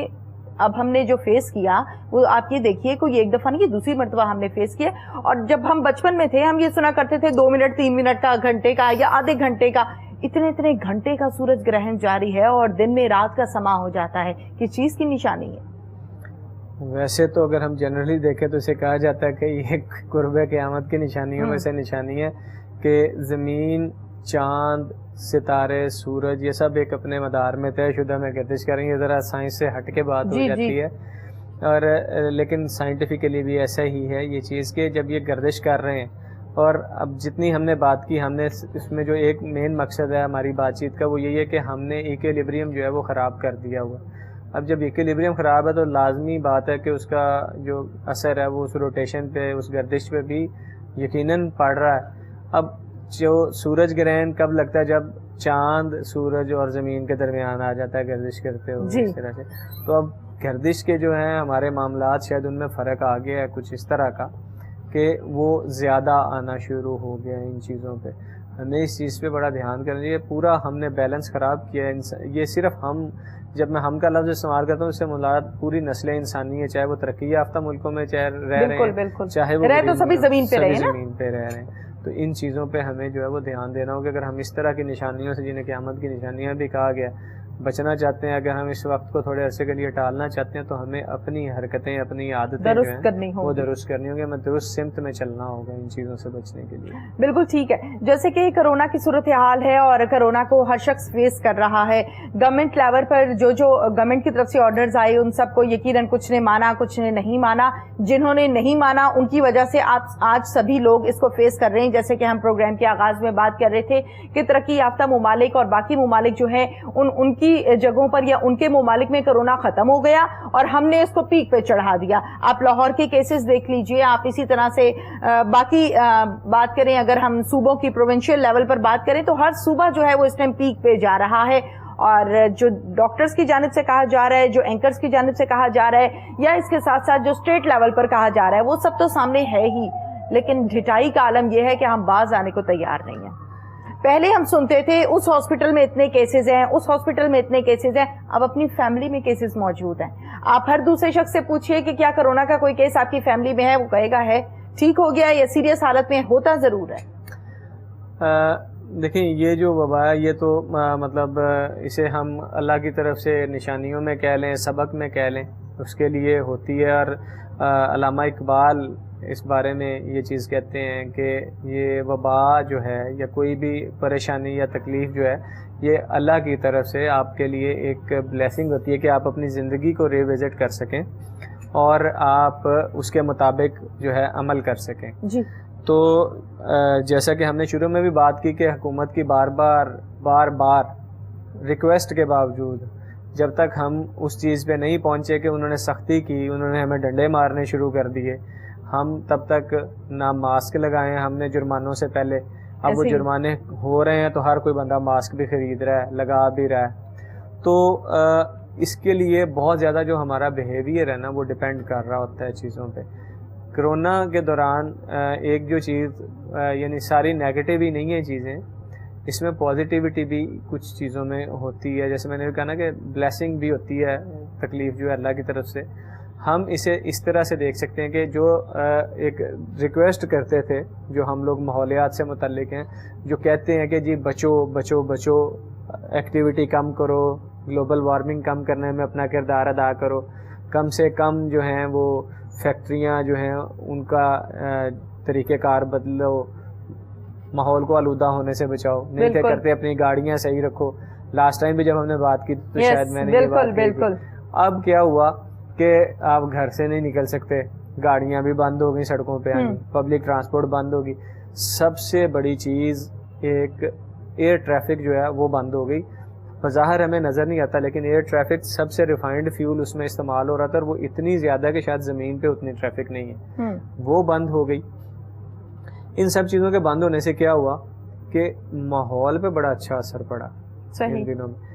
اب ہم نے جو فیس کیا وہ آپ یہ دیکھیے کوئی ایک دفعہ نہیں، دوسری مرتبہ ہم نے فیس کیا. اور جب ہم بچپن میں تھے ہم یہ سنا کرتے تھے 2 منٹ 3 منٹ کا، گھنٹے کا یا آدھے گھنٹے کا، اتنے گھنٹے کا سورج گرہن جاری ہے اور دن میں رات کا سما ہو جاتا ہے. کس چیز کی نشانی ہے؟ ویسے تو اگر ہم جنرلی دیکھیں تو اسے کہا جاتا ہے کہ یہ قرب قیامت کی نشانیوں میں سے نشانی ہے کہ زمین، چاند، ستارے، سورج یہ سب ایک اپنے مدار میں طے شدہ میں گردش کریں گے. ذرا سائنس سے ہٹ کے بات ہو جاتی ہے، اور لیکن سائنٹیفکلی بھی ایسا ہی ہے یہ چیز کہ جب یہ گردش کر رہے ہیں، اور اب جتنی ہم نے بات کی، ہم نے اس میں جو ایک مین مقصد ہے ہماری بات چیت کا وہ یہی ہے کہ ہم نے ایکویلیبریم جو ہے وہ خراب کر دیا ہوا. اب جب ایکویلیبریم خراب ہے تو لازمی بات ہے کہ اس کا جو اثر ہے وہ اس روٹیشن پہ، اس گردش پہ بھی یقیناً پڑ رہا ہے. اب جو سورج گرہن کب لگتا ہے؟ جب چاند، سورج اور زمین کے درمیان آ جاتا ہے گردش کرتے ہوئے اس طرح سے. تو اب گردش کے جو ہیں ہمارے معاملات شاید ان میں فرق آ گیا ہے کچھ اس طرح کا کہ وہ زیادہ آنا شروع ہو گیا ان چیزوں پہ. ہمیں اس چیز پہ بڑا دھیان کرنا چاہیے. پورا ہم نے بیلنس خراب کیا ہے. یہ صرف ہم, جب میں ہم کا لفظ استعمال کرتا ہوں اس سے مراد پوری نسل انسانی ہے, چاہے وہ ترقی یافتہ ملکوں میں چاہے رہ رہے ہیں, چاہے وہ رہ تو سبھی زمین پہ رہے ہیں, زمین پہ رہ رہے ہیں. تو ان چیزوں پہ ہمیں جو ہے وہ دھیان دینا ہوگا. اگر ہم اس طرح کی نشانیوں سے, جنہیں قیامت کی نشانیاں بھی کہا گیا, بچنا چاہتے ہیں, اگر ہم اس وقت کو تھوڑے عرصے کے لیے ٹالنا چاہتے ہیں, تو ہمیں اپنی حرکتیں, اپنی عادتیں جو ہیں وہ درست کرنی ہوگی, ہمیں درست سمت میں چلنا ہوگا ان چیزوں سے بچنے کے لیے. بالکل ٹھیک ہے. جیسے کہ کرونا کی صورتحال ہے اور کرونا کو ہر شخص فیس کر رہا ہے, گورنمنٹ لیول پر جو گورنمنٹ کی طرف سے آرڈرز آئے ان سب کو یقیناً کچھ نے مانا, کچھ نے نہیں مانا. جنہوں نے نہیں مانا ان کی وجہ سے آج سبھی لوگ اس کو فیس کر رہے ہیں. جیسے کہ ہم پروگرام کے آغاز میں بات کر رہے تھے کہ ترقی یافتہ ممالک اور باقی ممالک جو ہیں ان کی جگہوں پر یا ان کے ممالک میں کرونا ختم ہو گیا اور ہم نے اس کو پیک پہ چڑھا دیا. آپ لاہور کے کیسز دیکھ لیجئے, آپ اسی طرح سے باقی بات کریں, اگر ہم صوبوں کی پروونشل لیول پر بات کریں تو ہر صوبہ جو ہے وہ اس ٹائم پیک پہ جا رہا ہے. اور جو ڈاکٹرز کی جانب سے کہا جا رہا ہے, جو اینکرز کی جانب سے کہا جا رہا ہے, یا اس کے ساتھ ساتھ جو اسٹیٹ لیول پر کہا جا رہا ہے, وہ سب تو سامنے ہے ہی, لیکن ڈھٹائی کا عالم یہ ہے کہ ہم باز آنے کو تیار نہیں ہیں. پہلے ہم سنتے تھے اس ہاسپٹل میں اتنے کیسز ہیں, اس ہاسپٹل میں اتنے کیسز ہیں, اب اپنی فیملی میں کیسز موجود ہیں. آپ ہر دوسرے شخص سے پوچھئے کہ کیا کرونا کا کوئی کیس آپ کی فیملی میں ہے, وہ کہے گا ہے, ٹھیک ہو گیا, یا سیریس حالت میں ہوتا ضرور ہے. دیکھیں یہ جو وبا ہے یہ تو مطلب اسے ہم اللہ کی طرف سے نشانیوں میں کہہ لیں, سبق میں کہہ لیں, اس کے لیے ہوتی ہے. اور علامہ اقبال اس بارے میں یہ چیز کہتے ہیں کہ یہ وبا جو ہے یا کوئی بھی پریشانی یا تکلیف جو ہے یہ اللہ کی طرف سے آپ کے لیے ایک بلیسنگ ہوتی ہے کہ آپ اپنی زندگی کو ریوزٹ کر سکیں اور آپ اس کے مطابق جو ہے عمل کر سکیں. جی. تو جیسا کہ ہم نے شروع میں بھی بات کی کہ حکومت کی بار بار ریکویسٹ کے باوجود جب تک ہم اس چیز پہ نہیں پہنچے کہ انہوں نے سختی کی, انہوں نے ہمیں ڈنڈے مارنے شروع کر دیے, ہم تب تک نہ ماسک لگائے ہیں ہم نے جرمانوں سے پہلے. اب وہ جرمانے ہو رہے ہیں تو ہر کوئی بندہ ماسک بھی خرید رہا ہے, لگا بھی رہا ہے. تو اس کے لیے بہت زیادہ جو ہمارا بیہیویئر ہے نا وہ ڈپینڈ کر رہا ہوتا ہے چیزوں پہ. کرونا کے دوران ایک جو چیز یعنی ساری نیگیٹو ہی نہیں ہیں چیزیں, اس میں پازیٹیوٹی بھی کچھ چیزوں میں ہوتی ہے. جیسے میں نے کہا نا کہ بلیسنگ بھی ہوتی ہے, تکلیف جو ہے اللہ کی طرف سے. ہم اسے اس طرح سے دیکھ سکتے ہیں کہ جو ایک ریکویسٹ کرتے تھے جو ہم لوگ ماحولیات سے متعلق ہیں, جو کہتے ہیں کہ جی بچو بچو بچو, ایکٹیویٹی کم کرو, گلوبل وارمنگ کم کرنے میں اپنا کردار ادا کرو, کم سے کم جو ہیں وہ فیکٹریاں جو ہیں ان کا طریقہ کار بدلو, ماحول کو آلودہ ہونے سے بچاؤ, نہیں تھے کرتے اپنی گاڑیاں صحیح رکھو. لاسٹ ٹائم بھی جب ہم نے بات کی تو شاید میں نے یہ بات کی تھی. اب کیا ہوا کہ آپ گھر سے نہیں نکل سکتے, گاڑیاں بھی بند ہو گئی سڑکوں پہ آنی, پبلک ٹرانسپورٹ بند ہوگی. سب سے بڑی چیز ایک ایئر ٹریفک جو ہے وہ بند ہو گئی. بظاہر ہمیں نظر نہیں آتا لیکن ایئر ٹریفک سب سے ریفائنڈ فیول اس میں استعمال ہو رہا تھا, اور وہ اتنی زیادہ کہ شاید زمین پہ اتنی ٹریفک نہیں ہے, وہ بند ہو گئی. ان سب چیزوں کے بند ہونے سے کیا ہوا کہ ماحول پہ بڑا اچھا اثر پڑا ان دنوں میں.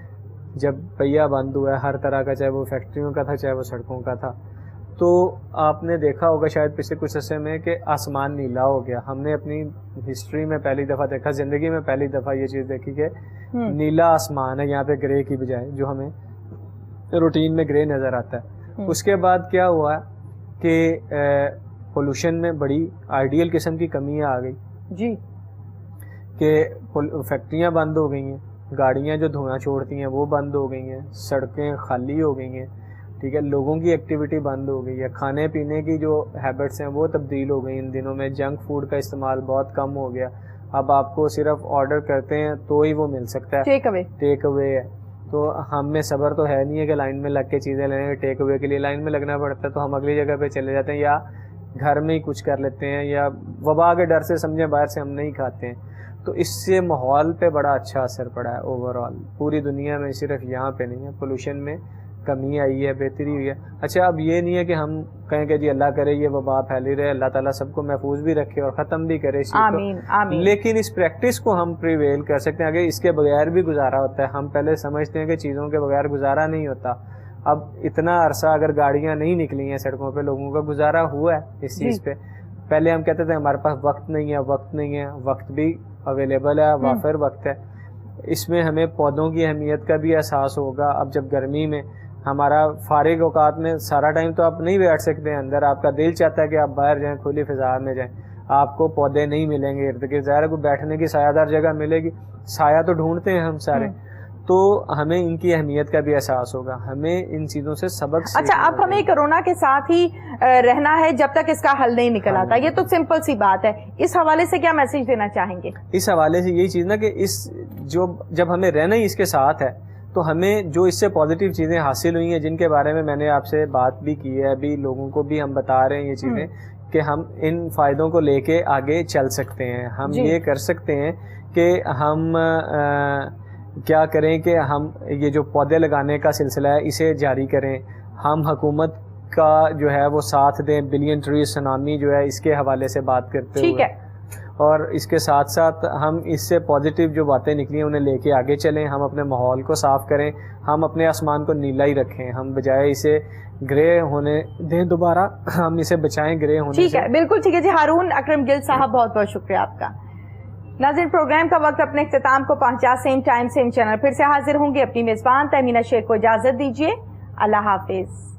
جب پہیا بند ہوا ہے ہر طرح کا, چاہے وہ فیکٹریوں کا تھا چاہے وہ سڑکوں کا تھا, تو آپ نے دیکھا ہوگا شاید پچھلے کچھ عرصے میں کہ آسمان نیلا ہو گیا. ہم نے اپنی ہسٹری میں پہلی دفعہ دیکھا, زندگی میں پہلی دفعہ یہ چیز دیکھی کہ نیلا آسمان ہے یہاں پہ گرے کی بجائے, جو ہمیں روٹین میں گرے نظر آتا ہے. اس کے بعد کیا ہوا کہ پولوشن میں بڑی آئیڈیل قسم کی کمی آ گئی. جی. کہ فیکٹریاں بند ہو گئی ہیں, گاڑیاں جو دھواں چھوڑتی ہیں وہ بند ہو گئی ہیں, سڑکیں خالی ہو گئی ہیں, ٹھیک ہے, لوگوں کی ایکٹیویٹی بند ہو گئی ہے, کھانے پینے کی جو ہیبٹس ہیں وہ تبدیل ہو گئی ان دنوں میں. جنک فوڈ کا استعمال بہت کم ہو گیا. اب آپ کو صرف آرڈر کرتے ہیں تو ہی وہ مل سکتا ہے, ٹیک اوے ہے. تو ہم میں صبر تو ہے نہیں ہے کہ لائن میں لگ کے چیزیں لیں گے. ٹیک اوے کے لیے لائن میں لگنا پڑتا ہے, تو ہم اگلی جگہ پہ چلے جاتے ہیں یا گھر میں ہی کچھ کر لیتے ہیں, یا وبا کے ڈر سے سمجھیں باہر سے ہم نہیں کھاتے ہیں. تو اس سے ماحول پہ بڑا اچھا اثر پڑا ہے اوور آل پوری دنیا میں, صرف یہاں پہ نہیں ہے. پولوشن میں کمی آئی ہے, بہتری ہوئی ہے. اچھا اب یہ نہیں ہے کہ ہم کہیں کہ جی اللہ کرے یہ وبا پھیلی رہے, اللہ تعالیٰ سب کو محفوظ بھی رکھے اور ختم بھی کرے اس چیز کو, لیکن اس پریکٹس کو ہم پریویل کر سکتے ہیں. اگر اس کے بغیر بھی گزارا ہوتا ہے, ہم پہلے سمجھتے ہیں کہ چیزوں کے بغیر گزارا نہیں ہوتا. اب اتنا عرصہ اگر گاڑیاں نہیں نکلی ہیں سڑکوں پہ, لوگوں کا گزارا ہوا ہے اس چیز پہ. پہلے ہم کہتے تھے ہمارے پاس وقت نہیں ہے, وقت نہیں ہے, وقت بھی اویلیبل ہے, وافر وقت ہے. اس میں ہمیں پودوں کی اہمیت کا بھی احساس ہوگا. اب جب گرمی میں ہمارا فارغ اوقات میں سارا ٹائم تو آپ نہیں بیٹھ سکتے ہیں اندر, آپ کا دل چاہتا ہے کہ آپ باہر جائیں, کھلی فضا میں جائیں, آپ کو پودے نہیں ملیں گے ارد گرد, ظاہر کو بیٹھنے کی سایہ دار جگہ ملے گی, سایہ تو ڈھونڈتے ہیں ہم سارے, تو ہمیں ان کی اہمیت کا بھی احساس ہوگا, ہمیں ان چیزوں سے سبق. اچھا, اب ہمیں کرونا کے ساتھ ہی رہنا ہے جب تک اس کا حل نہیں نکل آتا, یہ تو سمپل سی بات ہے. اس حوالے سے کیا میسج دینا چاہیں گے؟ اس حوالے سے یہی چیز نا کہ جب ہمیں رہنا ہی اس کے ساتھ ہے, تو ہمیں جو اس سے پازیٹیو چیزیں حاصل ہوئی ہیں, جن کے بارے میں نے آپ سے بات بھی کی ہے, ابھی لوگوں کو بھی ہم بتا رہے ہیں یہ چیزیں, کہ ہم ان فائدوں کو لے کے آگے چل سکتے ہیں. ہم یہ کر سکتے ہیں کہ ہم کیا کریں کہ ہم یہ جو پودے لگانے کا سلسلہ ہے اسے جاری کریں, ہم حکومت کا جو ہے وہ ساتھ دیں, بلین ٹری سونامی جو ہے اس کے حوالے سے بات کرتے ہوئے, ٹھیک ہے, اور اس کے ساتھ ساتھ ہم اس سے پازیٹیو جو باتیں نکلی ہیں انہیں لے کے آگے چلیں. ہم اپنے ماحول کو صاف کریں, ہم اپنے آسمان کو نیلا ہی رکھیں, ہم بجائے اسے گرے ہونے دیں دوبارہ, ہم اسے بچائیں گرے ہونے سے. ٹھیک ہے, بالکل ٹھیک ہے جی. ہارون اکرم گل صاحب, بہت بہت شکریہ آپ کا. ناظرین, پروگرام کا وقت اپنے اختتام کو پہنچا. سیم ٹائم سیم چینل پھر سے حاضر ہوں گے. اپنی میزبان تہمینہ شیخ کو اجازت دیجیے. اللہ حافظ.